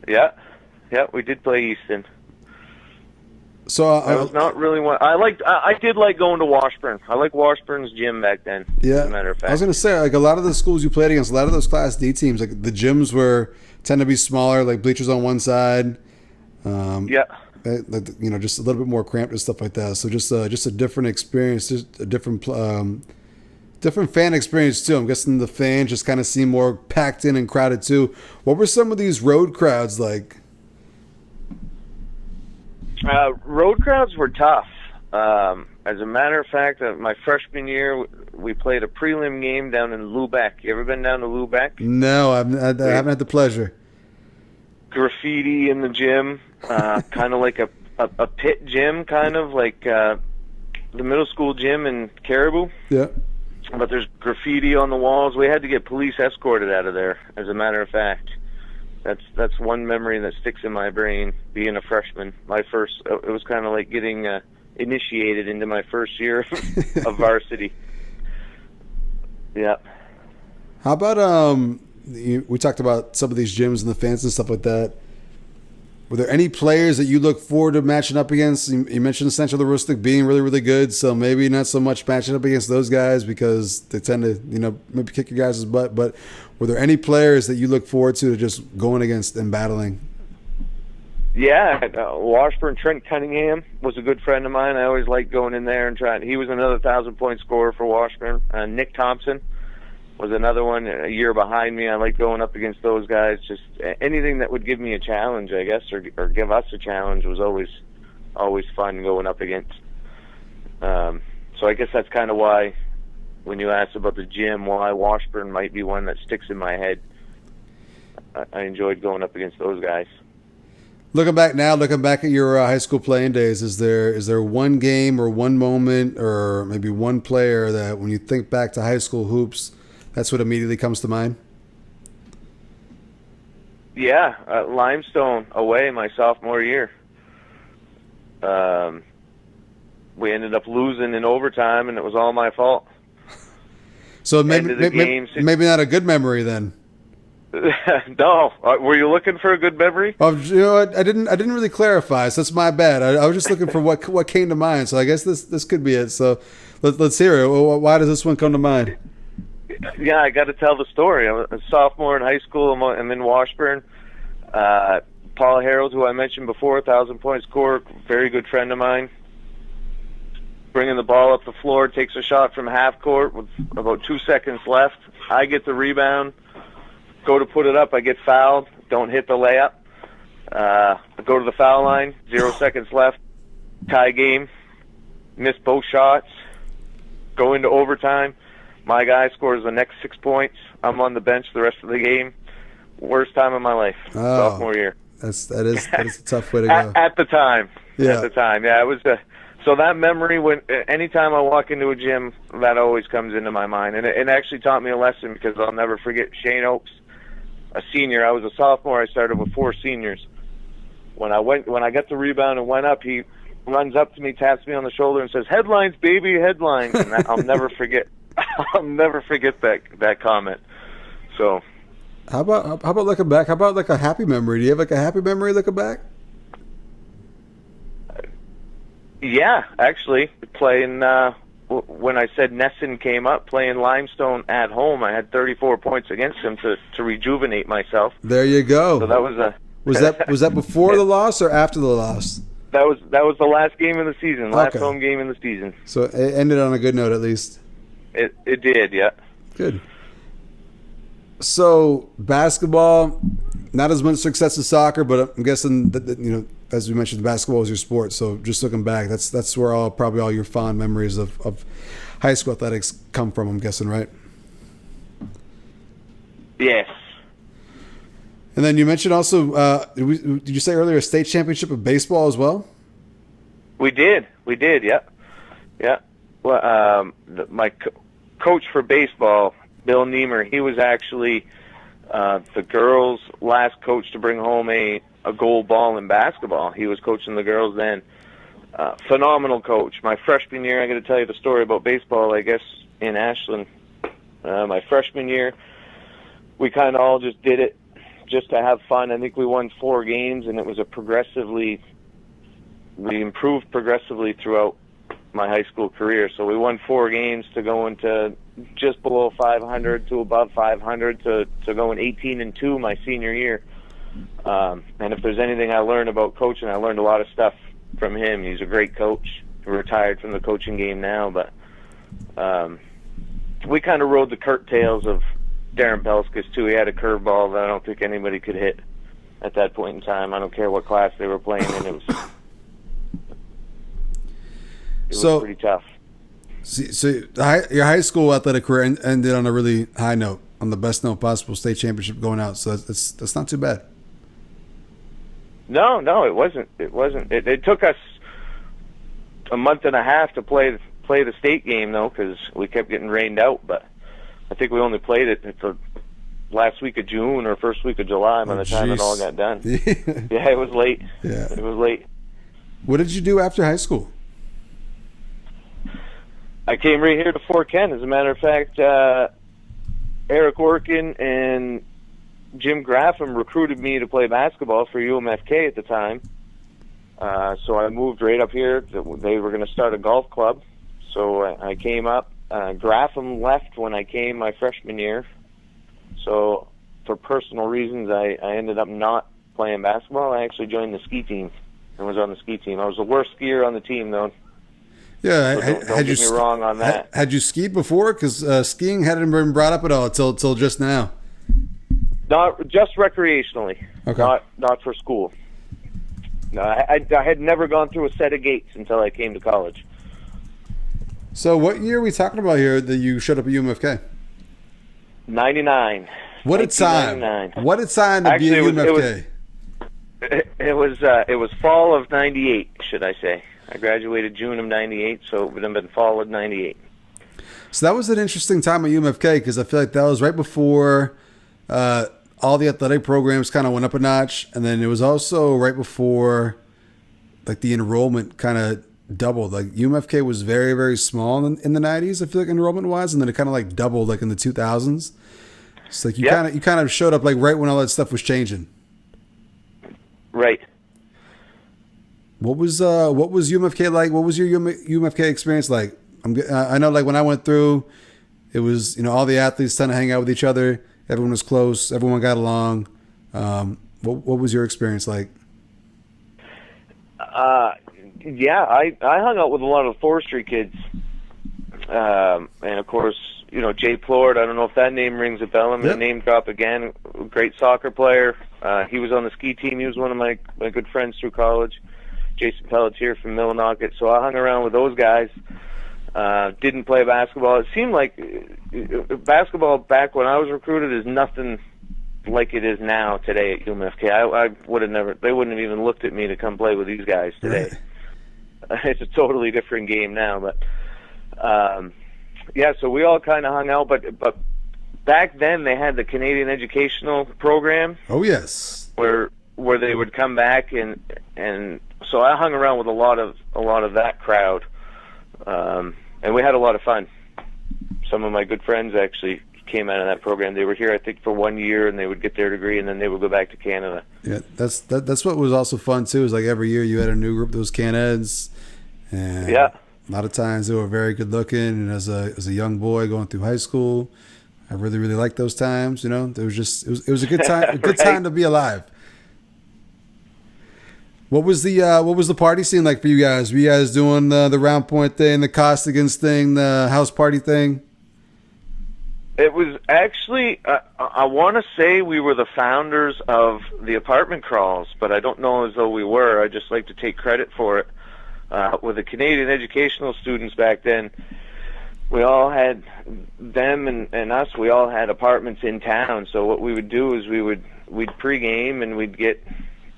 Yeah, we did play Easton.
So
I was not really one. I did like going to Washburn. I like Washburn's gym back then.
Yeah,
as a matter of fact.
I was gonna say, like, a lot of the schools you played against, a lot of those Class D teams, like, the gyms tend to be smaller, like bleachers on one side.
Yeah.
Just a little bit more cramped and stuff like that. So just a different experience, just a different fan experience too. I'm guessing the fans just kind of seem more packed in and crowded too. What were some of these road crowds like?
Road crowds were tough. As a matter of fact, my freshman year, we played a prelim game down in Lubec. You ever been down to Lubec?
No, I haven't had the pleasure.
Graffiti in the gym, kind of like a pit gym, kind of like the middle school gym in Caribou.
Yeah.
But there's graffiti on the walls. We had to get police escorted out of there, as a matter of fact. That's one memory that sticks in my brain, being a freshman. It was kind of like getting initiated into my first year of varsity. Yeah.
How about we talked about some of these gyms and the fans and stuff like that. Were there any players that you look forward to matching up against? You mentioned Central DeRustic being really, really good, so maybe not so much matching up against those guys because they tend to, maybe kick your guys' butt. But were there any players that you look forward to just going against and battling?
Yeah, Washburn, Trent Cunningham was a good friend of mine. I always liked going in there and trying. He was another 1,000-point scorer for Washburn. Nick Thompson was another one a year behind me. I like going up against those guys. Just anything that would give me a challenge, I guess, or give us a challenge was always fun going up against. So I guess that's kind of why, when you asked about the gym, why Washburn might be one that sticks in my head. I enjoyed going up against those guys.
Looking back at your high school playing days, is there one game or one moment or maybe one player that when you think back to high school hoops, that's what immediately comes to mind?
Yeah, Limestone away my sophomore year. We ended up losing in overtime, and it was all my fault.
So maybe not a good memory then.
No, were you looking for a good memory?
I didn't really clarify, so that's my bad. I was just looking for what came to mind. So I guess this could be it. So let's hear it. Why does this one come to mind?
Yeah, I got to tell the story. I'm a sophomore in high school. I'm in Washburn. Paul Harold, who I mentioned before, 1,000-point scorer, very good friend of mine. Bringing the ball up the floor, takes a shot from half court with about 2 seconds left. I get the rebound, go to put it up. I get fouled, don't hit the layup. I go to the foul line, 0 seconds left, tie game, miss both shots, go into overtime. My guy scores the next 6 points. I'm on the bench the rest of the game. Worst time of my life, sophomore year.
That is a tough way to go.
At the time.
Yeah.
At the time. Yeah, it was so that memory, anytime I walk into a gym, that always comes into my mind. And it actually taught me a lesson because I'll never forget Shane Oakes, a senior. I was a sophomore. I started with 4 seniors. When I got the rebound and went up, he runs up to me, taps me on the shoulder, and says, "Headlines, baby, headlines." And I'll never forget. I'll never forget that comment. So,
how about looking back? How about like a happy memory? Do you have like a happy memory looking back?
Yeah, actually, playing when I said Nesson came up playing Limestone at home, I had 34 points against him to rejuvenate myself.
There you go.
So that was
was that before the loss or after the loss?
That was the last game of the season, last home game in the season.
So it ended on a good note, at least.
It did, yeah.
Good. So basketball, not as much success as soccer, but I'm guessing that as we mentioned, basketball is your sport. So just looking back, that's where probably all your fond memories of high school athletics come from. I'm guessing, right?
Yes.
And then you mentioned also, did you say earlier a state championship of baseball as well?
We did, yeah. Well, my coach for baseball, Bill Niemer, he was actually the girls' last coach to bring home a gold ball in basketball. He was coaching the girls then. Phenomenal coach. My freshman year, I got to tell you the story about baseball, I guess, in Ashland. My freshman year, we kind of all just did it just to have fun. I think we won 4 games, and it was we improved progressively throughout my high school career. So we won 4 games to go into just below 500 to above 500 to going 18-2 my senior year. And if there's anything I learned about coaching, I learned a lot of stuff from him. He's a great coach. He retired from the coaching game now, but we kind of rode the curtails of Darren Pelskis too. He had a curveball that I don't think anybody could hit at that point in time. I don't care what class they were playing in. It was pretty tough.
So your high school athletic career ended on a really high note, on the best note possible, state championship going out. So that's not too bad.
No, it wasn't. It took us a month and a half to play the state game though, because we kept getting rained out. But I think we only played it the last week of June or first week of July by the time it all got done. Yeah, it was late.
Yeah,
it was late.
What did you do after high school?
I came right here to Fort Kent. As a matter of fact, Eric Orkin and Jim Graffam recruited me to play basketball for UMFK at the time. So I moved right up here. They were going to start a golf club. So I came up. Graffam left when I came my freshman year. So for personal reasons, I ended up not playing basketball. I actually joined the ski team and was on the ski team. I was the worst skier on the team, though.
Yeah,
so don't get me wrong on that.
Had you skied before? Because skiing hadn't been brought up at all till just now.
Not just recreationally.
Okay.
Not for school. No, I had never gone through a set of gates until I came to college.
So what year are we talking about here that you showed up at UMFK?
99.
What a time! What a time to be at UMFK.
It was fall of 98, should I say. I graduated June of 98, so it would have been fall of 98.
So that was an interesting time at UMFK because I feel like that was right before all the athletic programs kind of went up a notch, and then it was also right before like the enrollment kind of doubled. Like UMFK was very, very small in the 90s, I feel like enrollment wise, and then it kind of like doubled like in the 2000s. It's like you kind of showed up like right when all that stuff was changing.
Right.
What was UMFK like? What was your UMFK experience like? I know like when I went through, it was all the athletes trying to hang out with each other. Everyone was close. Everyone got along. What was your experience like?
Yeah, I hung out with a lot of forestry kids, and of course Jay Plord. I don't know if that name rings a bell. I'm going to name drop again. Great soccer player. He was on the ski team. He was one of my good friends through college. Jason Pelletier from Millinocket. So I hung around with those guys. Didn't play basketball. It seemed like basketball back when I was recruited is nothing like it is now today at UMFK. I would have never. They wouldn't have even looked at me to come play with these guys today. It's a totally different game now. But yeah, so we all kind of hung out. But back then they had the Canadian Educational Program.
Oh yes.
Where they would come back and so I hung around with a lot of that crowd, and we had a lot of fun. Some of my good friends actually came out of that program. They were here, I think, for 1 year, and they would get their degree, and then they would go back to Canada.
Yeah, that's what was also fun too. Is like every year you had a new group that was Can-Eds. And
yeah.
A lot of times they were very good looking, and as a young boy going through high school, I really, really liked those times. You know, it was a good time, a good
Right.
time to be alive. What was the party scene like for you guys? Were you guys doing the Round Point thing, the Costigans thing, the house party thing?
It was actually, I want to say we were the founders of the apartment crawls, but I don't know as though we were. I just like to take credit for it. With the Canadian educational students back then, we all had them and us. We all had apartments in town. So what we would do is we'd pregame and we'd get,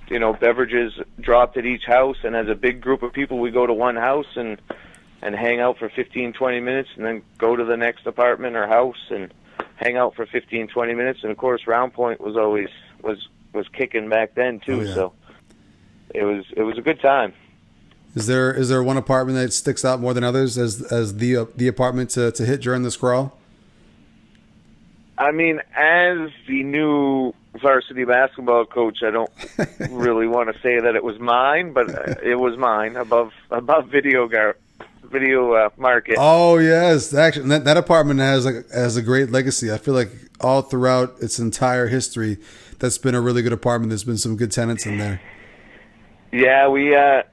beverages dropped at each house. And as a big group of people, we go to one house and hang out for 15, 20 minutes, and then go to the next apartment or house and hang out for 15, 20 minutes. And of course, Round Point was always was kicking back then too.
Oh, yeah.
So it was a good time.
Is there one apartment that sticks out more than others as the apartment to hit during this crawl?
I mean, as the new varsity basketball coach, I don't really want to say that it was mine, but it was mine above video market.
Oh yes, actually, that apartment has a great legacy. I feel like all throughout its entire history, that's been a really good apartment. There's been some good tenants in there.
Yeah, we had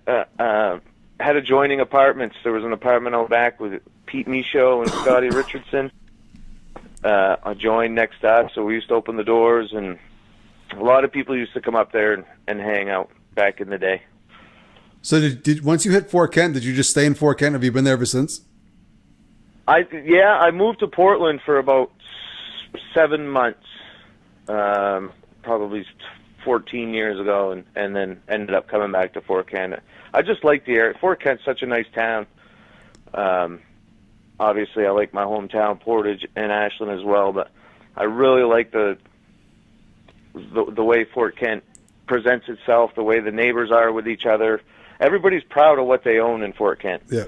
adjoining apartments. There was an apartment out back with Pete Michaud and Scotty Richardson adjoined next up, so we used to open the doors, and a lot of people used to come up there and hang out back in the day.
So did once you hit Fort Kent, did you just stay in Fort Kent? Have you been there ever since?
I moved to Portland for about 7 months, probably 14 years ago, and then ended up coming back to Fort Kent. I just like the area. Fort Kent's such a nice town. Obviously, I like my hometown, Portage, and Ashland as well, but I really like the way Fort Kent presents itself, the way the neighbors are with each other. Everybody's proud of what they own in Fort Kent.
Yeah.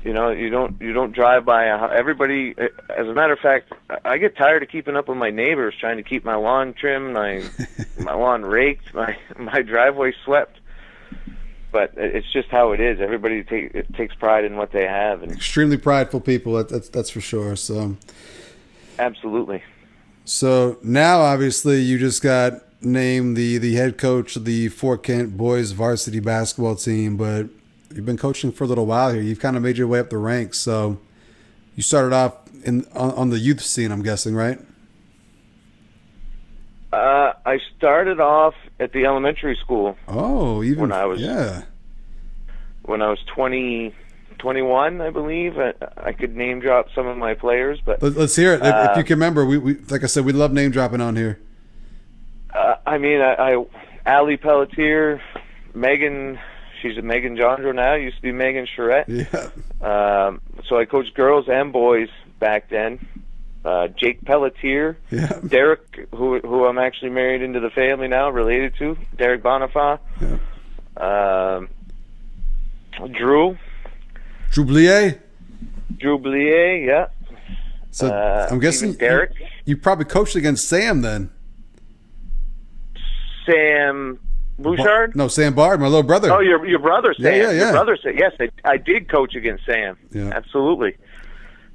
You don't drive by everybody. As a matter of fact, I get tired of keeping up with my neighbors, trying to keep my lawn trimmed, my lawn raked, my driveway swept. But it's just how it is. Everybody takes pride in what they have, and
Extremely prideful people. That's for sure. So
absolutely.
So now, obviously, you just got named the head coach of the Fort Kent boys varsity basketball team, but you've been coaching for a little while here. You've kind of made your way up the ranks. So you started off on the youth scene, I'm guessing, right?
I started off at the elementary school.
Oh, even
when I was 21, I believe. I could name drop some of my players, but
let's hear it. If you can remember, we like I said, we love name dropping on here.
I Allie Pelletier, Megan. She's Megan Jondro now. Used to be Megan Charette.
Yeah.
So I coached girls and boys back then. Jake Pelletier,
Yeah.
Derek, who I'm actually married into the family now, related to Derek Bonifaz.
Yeah.
Drew
Blier.
Yeah.
So I'm guessing
Derek.
You probably coached against Sam then.
Sam Bouchard?
No, Sam Bard, my little brother.
Oh, your brother, Sam.
Yeah.
Your brother, Sam. Yes, I did coach against Sam.
Yeah.
Absolutely.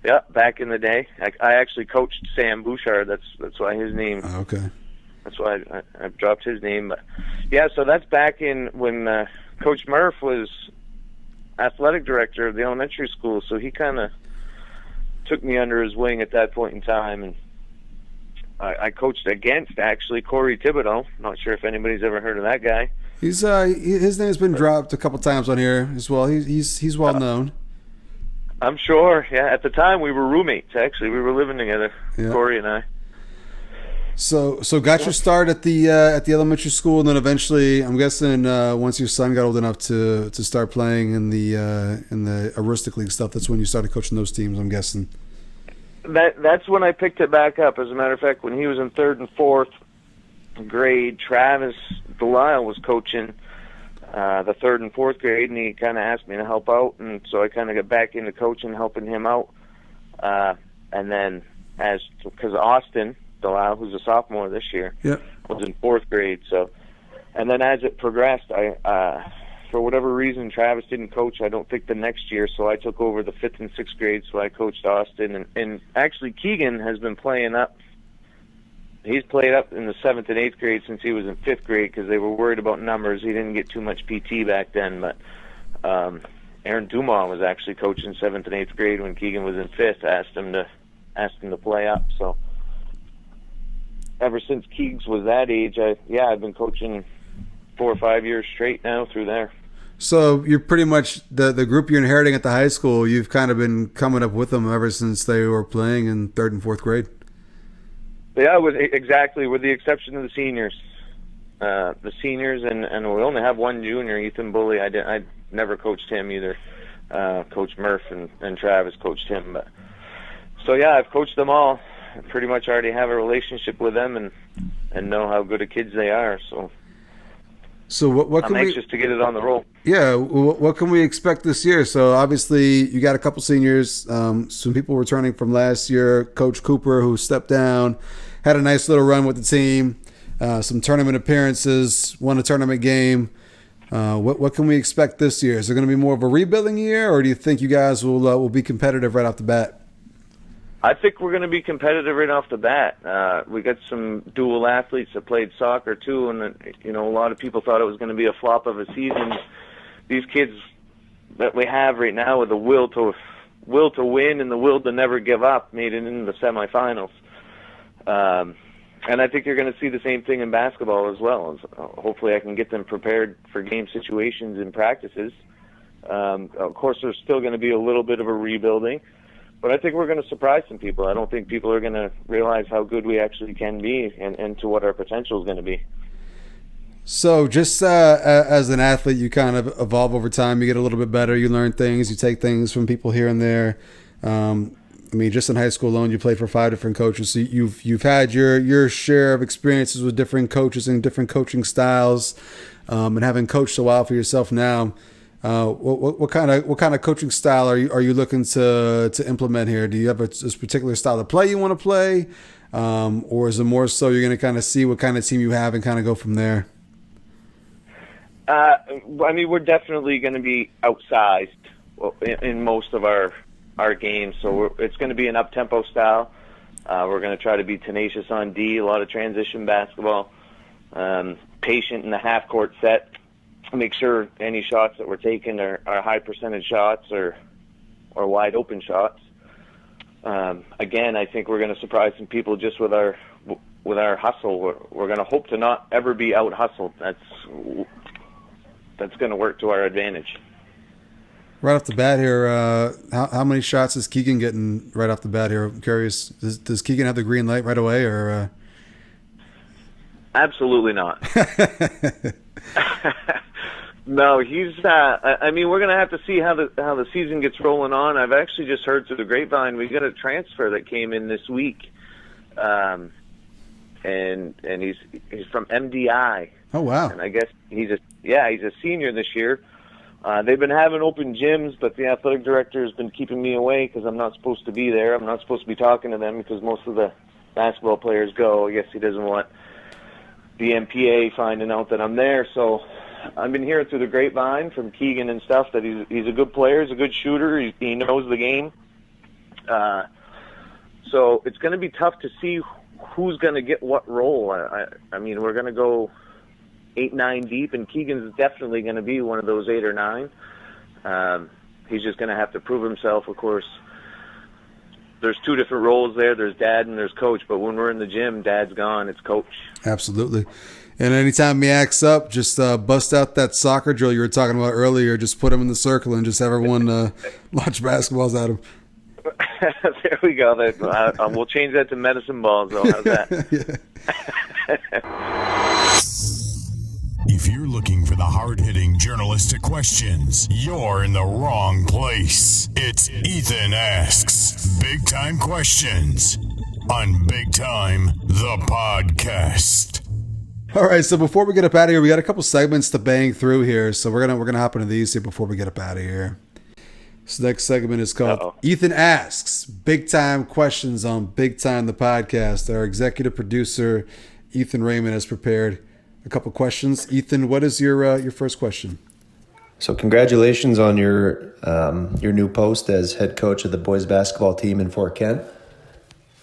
Yeah, back in the day, I actually coached Sam Bouchard. That's why his name.
Oh, okay.
That's why I dropped his name. But yeah, so that's back in when Coach Murph was athletic director of the elementary school. So he kind of took me under his wing at that point in time, and I coached against actually Corey Thibodeau. Not sure if anybody's ever heard of that guy.
He's his name's been dropped a couple times on here as well. He's well known.
I'm sure. Yeah, at the time we were roommates. Actually, we were living together,
Yeah.
Corey and I.
So got your start at the elementary school, and then eventually, I'm guessing once your son got old enough to start playing in the Aroostook League stuff, that's when you started coaching those teams. I'm guessing.
That's when I picked it back up. As a matter of fact, when he was in 3rd and 4th grade, Travis Delisle was coaching the 3rd and 4th grade, and he kind of asked me to help out, and so I kind of got back into coaching, helping him out. And then because Austin Delisle, who's a sophomore this year,
Yeah.
was in 4th grade. So, and then as it progressed, for whatever reason, Travis didn't coach, I don't think, the next year, so I took over the 5th and 6th grade, so I coached Austin. And actually, Keegan has been playing up. He's played up in the 7th and 8th grade since he was in 5th grade because they were worried about numbers. He didn't get too much PT back then, but Aaron Dumas was actually coaching 7th and 8th grade when Keegan was in 5th. Asked him to play up. So ever since Keegs was that age, I've been coaching 4 or 5 years straight now through there.
So you're pretty much the group you're inheriting at the high school. You've kind of been coming up with them ever since they were playing in 3rd and 4th grade.
Yeah, with the exception of the seniors. The seniors, and we only have one junior, Ethan Bully. I never coached him either. Coach Murph and Travis coached him. But so yeah, I've coached them all. I pretty much already have a relationship with them and know how good of kids they are. So
what
I'm anxious to get it on the roll.
Yeah, what can we expect this year? So obviously you got a couple seniors, some people returning from last year. Coach Cooper, who stepped down, had a nice little run with the team, some tournament appearances, won a tournament game. What can we expect this year? Is it going to be more of a rebuilding year, or do you think you guys will be competitive right off the bat?
I think we're going to be competitive right off the bat. We got some dual athletes that played soccer too, and a lot of people thought it was going to be a flop of a season. These kids that we have right now with the will to win and the will to never give up made it into the semifinals. And I think you're going to see the same thing in basketball as well. Hopefully, I can get them prepared for game situations and practices. Of course, there's still going to be a little bit of a rebuilding. But I think we're going to surprise some people. I don't think people are going to realize how good we actually can be and to what our potential is going to be. So
just as an athlete, you kind of evolve over time. You get a little bit better. You learn things. You take things from people here and there. Just in high school alone, you played for 5 different coaches. So you've had your share of experiences with different coaches and different coaching styles, and having coached a while for yourself now. What kind of coaching style are you looking to implement here? Do you have this particular style of play you want to play, or is it more so you're going to kind of see what kind of team you have and kind of go from there?
We're definitely going to be outsized in most of our games, so it's going to be an up-tempo style. We're going to try to be tenacious on D, a lot of transition basketball, patient in the half-court set. Make sure any shots that we're taking are high percentage shots or wide open shots. Again, I think we're going to surprise some people just with our hustle. We're going to hope to not ever be out hustled. That's going to work to our advantage.
Right off the bat here, how many shots is Keegan getting right off the bat here? I'm curious. Does Keegan have the green light right away, or?
Absolutely not. No, he's. We're going to have to see how the season gets rolling on. I've actually just heard through the grapevine we got a transfer that came in this week, and he's from MDI.
Oh wow!
And I guess he's a senior this year. They've been having open gyms, but the athletic director has been keeping me away because I'm not supposed to be there. I'm not supposed to be talking to them because most of the basketball players go. I guess he doesn't want the MPA finding out that I'm there. So I've been hearing through the grapevine from Keegan and stuff that he's a good player, he's a good shooter, he knows the game. So it's going to be tough to see who's going to get what role. We're going to go 8, 9 deep, and Keegan's definitely going to be one of those 8 or 9. He's just going to have to prove himself. Of course, there's 2 different roles there. There's dad and there's coach, but when we're in the gym, dad's gone, it's coach.
Absolutely. And anytime he acts up, just bust out that soccer drill you were talking about earlier. Just put him in the circle and just have everyone launch basketballs at him.
There we go. We'll change that to medicine balls, though. How's that?
If you're looking for the hard-hitting journalistic questions, you're in the wrong place. It's Ethan Asks Big Time Questions on Big Time, the podcast.
All right, so before we get up out of here, we got a couple segments to bang through here, so we're gonna hop into these here before we get up out of here. This next segment is called Ethan Asks Big Time Questions on Big Time, the podcast. Our executive producer, Ethan Raymond, has prepared a couple questions. Ethan, what is your first question?
So congratulations on your new post as head coach of the boys basketball team in Fort Kent.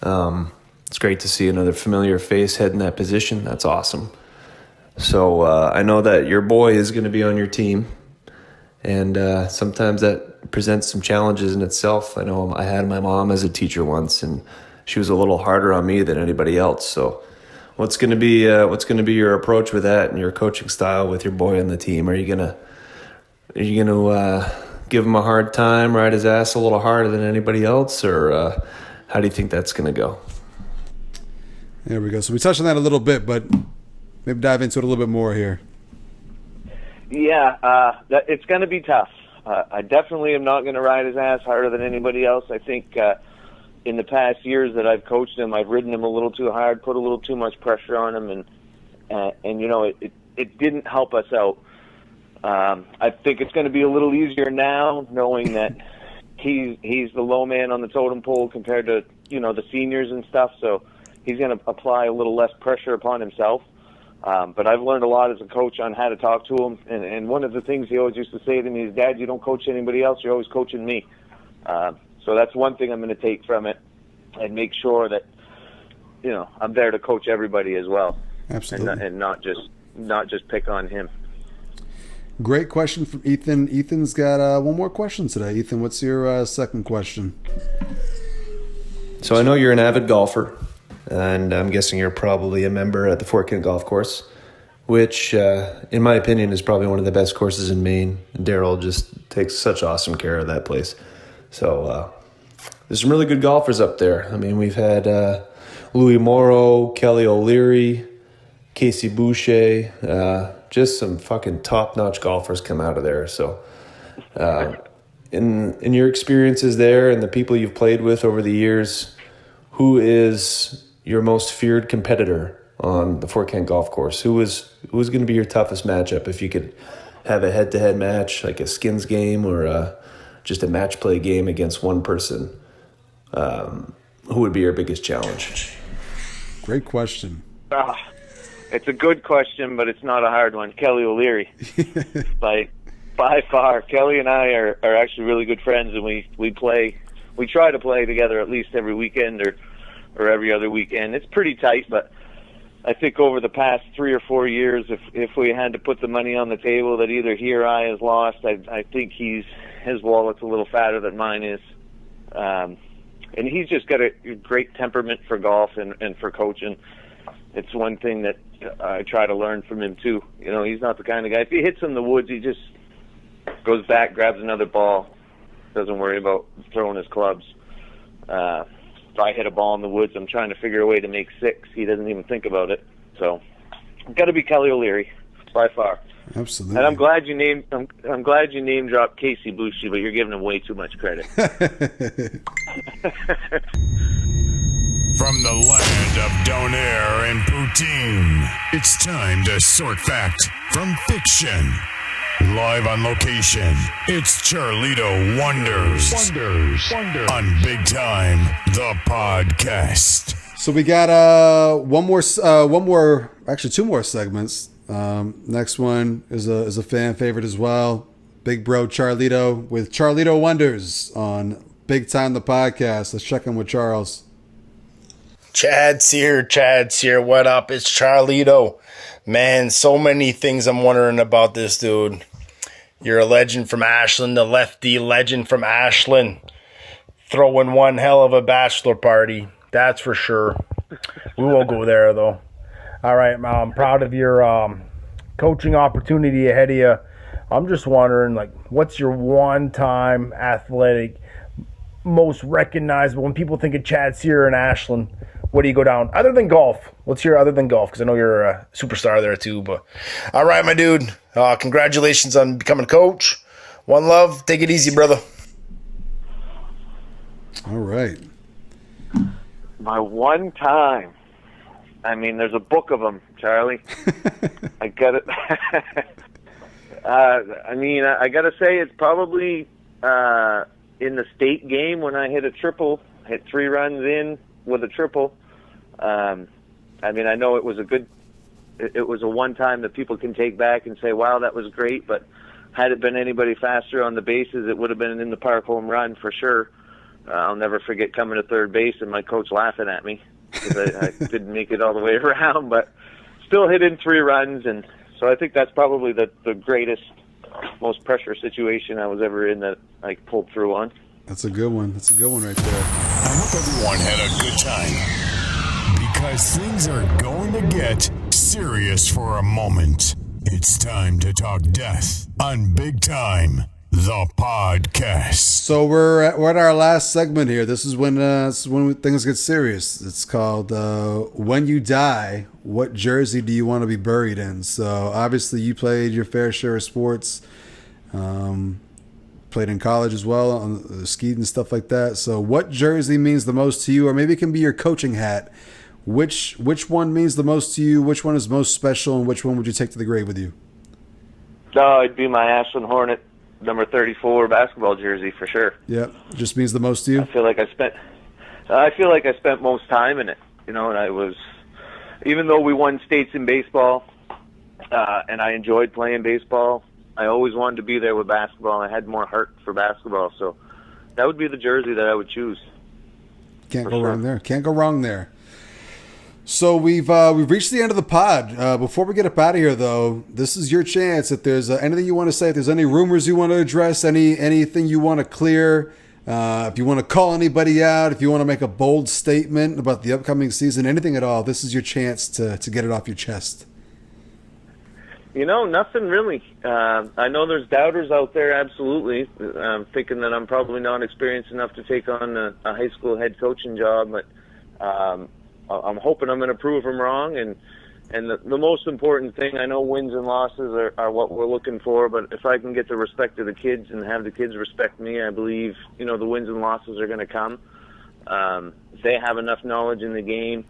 It's great to see another familiar face head in that position. That's awesome. So I know that your boy is going to be on your team, and sometimes that presents some challenges in itself. I know I had my mom as a teacher once, and she was a little harder on me than anybody else. So what's going to be your approach with that and your coaching style with your boy on the team? Are you gonna give him a hard time, ride his ass a little harder than anybody else, or how do you think that's going to go?
There we go. So we touched on that a little bit, but maybe dive into it a little bit more here.
Yeah, it's going to be tough. I definitely am not going to ride his ass harder than anybody else. I think in the past years that I've coached him, I've ridden him a little too hard, put a little too much pressure on him, and you know, it didn't help us out. I think it's going to be a little easier now, knowing that he's the low man on the totem pole compared to, you know, the seniors and stuff. So he's going to apply a little less pressure upon himself. But I've learned a lot as a coach on how to talk to him. And one of the things he always used to say to me is, Dad, you don't coach anybody else. You're always coaching me. So that's one thing I'm going to take from it and make sure that, you know, I'm there to coach everybody as well.
Absolutely.
And not just pick on him.
Great question from Ethan. Ethan's got one more question today. Ethan, what's your second question?
So I know you're an avid golfer, and I'm guessing you're probably a member at the Fort Kent Golf Course, which, in my opinion, is probably one of the best courses in Maine. Daryl just takes such awesome care of that place. So there's some really good golfers up there. I mean, we've had Louis Morrow, Kelly O'Leary, Casey Boucher, just some fucking top-notch golfers come out of there. So in your experiences there and the people you've played with over the years, who is your most feared competitor on the Fort Kent Golf Course? Who is going to be your toughest matchup if you could have a head-to-head match, like a skins game or just a match play game against one person? Who would be your biggest challenge?
Great question.
It's a good question, but it's not a hard one. Kelly O'Leary. By far. Kelly and I are actually really good friends, and we try to play together at least every weekend or every other weekend. It's pretty tight, but I think over the past 3 or 4 years, if we had to put the money on the table that either he or I has lost, I think his wallet's a little fatter than mine is. And he's just got a great temperament for golf and for coaching. It's one thing that I try to learn from him too. You know, he's not the kind of guy, if he hits in the woods, he just goes back, grabs another ball, doesn't worry about throwing his clubs. If I hit a ball in the woods, I'm trying to figure a way to make 6. He doesn't even think about it. So, got to be Kelly O'Leary by far.
Absolutely.
And I'm glad you name dropped Casey Boucher, but you're giving him way too much credit.
From the land of Donair and Poutine, it's time to sort fact from fiction. Live on location, it's Charlito Wonders. On Big Time, the podcast.
So we got actually 2 more segments. Next one is a fan favorite as well. Big Bro Charlito with Charlito Wonders on Big Time, the podcast. Let's check in with Charles.
Chad Cyr, what up? It's Charlito. Man, so many things I'm wondering about this dude. You're a legend from Ashland, the lefty legend from Ashland. Throwing one hell of a bachelor party, that's for sure. We won't go there, though. All right, I'm proud of your coaching opportunity ahead of you. I'm just wondering, what's your one-time athletic, most recognizable, when people think of Chad Cyr in Ashland, what do you go down? Other than golf. Let's hear other than golf, because I know you're a superstar there too. But all right, my dude. Congratulations on becoming a coach. One love. Take it easy, brother.
All right.
My one time. I mean, there's a book of them, Charlie. I got it. I got to say it's probably in the state game when I hit a triple, hit 3 runs in with a triple. I know it was a one time that people can take back and say, wow, that was great, but had it been anybody faster on the bases, it would have been in the park home run for sure. I'll never forget coming to third base and my coach laughing at me because I didn't make it all the way around, but still hit in 3 runs. And so I think that's probably the greatest, most pressure situation I was ever in that I pulled through on.
That's a good one. That's a good one right there.
I hope everyone had a good time, because things are going to get serious for a moment. It's time to talk death on Big Time, the podcast.
So we're at our last segment here. This is when things get serious. It's called When You Die, What Jersey Do You Want to Be Buried In? So obviously you played your fair share of sports. Played in college as well, on skied and stuff like that. So what jersey means the most to you? Or maybe it can be your coaching hat. Which one means the most to you? Which one is most special, and which one would you take to the grave with you?
It'd be my Ashland Hornet number 34 basketball jersey for sure.
Yeah, just means the most to you.
I feel like I spent most time in it, and I was, even though we won states in baseball, and I enjoyed playing baseball, I always wanted to be there with basketball. I had more heart for basketball, so that would be the jersey that I would choose.
Can't go wrong there. Can't go wrong there. So we've reached the end of the pod. Before we get up out of here, though, this is your chance. If there's anything you want to say, if there's any rumors you want to address, anything you want to clear, if you want to call anybody out, if you want to make a bold statement about the upcoming season, anything at all, this is your chance to get it off your chest.
Nothing really. I know there's doubters out there, absolutely. I'm thinking that I'm probably not experienced enough to take on a high school head coaching job, but I'm hoping I'm going to prove them wrong. And the most important thing, I know wins and losses are what we're looking for, but if I can get the respect of the kids and have the kids respect me, I believe, the wins and losses are going to come. They have enough knowledge in the game.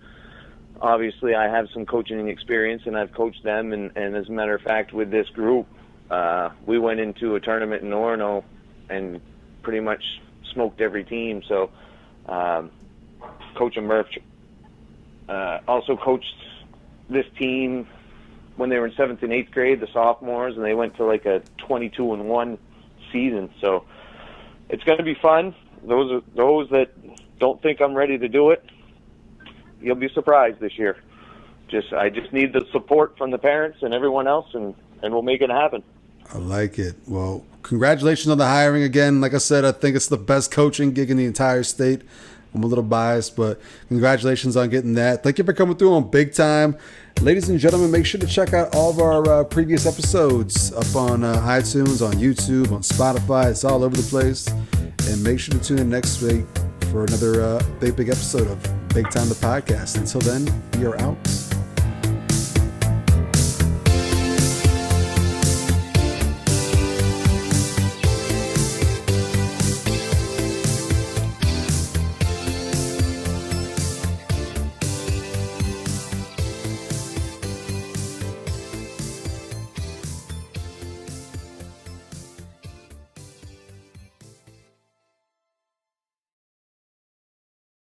Obviously, I have some coaching experience, and I've coached them. And as a matter of fact, with this group, we went into a tournament in Orono and pretty much smoked every team. So, Coach Murph also coached this team when they were in 7th and 8th grade, the sophomores, and they went to like a 22-1 season. So it's going to be fun. Those that don't think I'm ready to do it, you'll be surprised this year. I just need the support from the parents and everyone else, and we'll make it happen.
I like it. Well, congratulations on the hiring again. Like I said, I think it's the best coaching gig in the entire state. I'm a little biased, but congratulations on getting that. Thank you for coming through on Big Time. Ladies and gentlemen, make sure to check out all of our previous episodes up on iTunes, on YouTube, on Spotify. It's all over the place. And make sure to tune in next week for another big episode of Big Time the Podcast. Until then, we are out.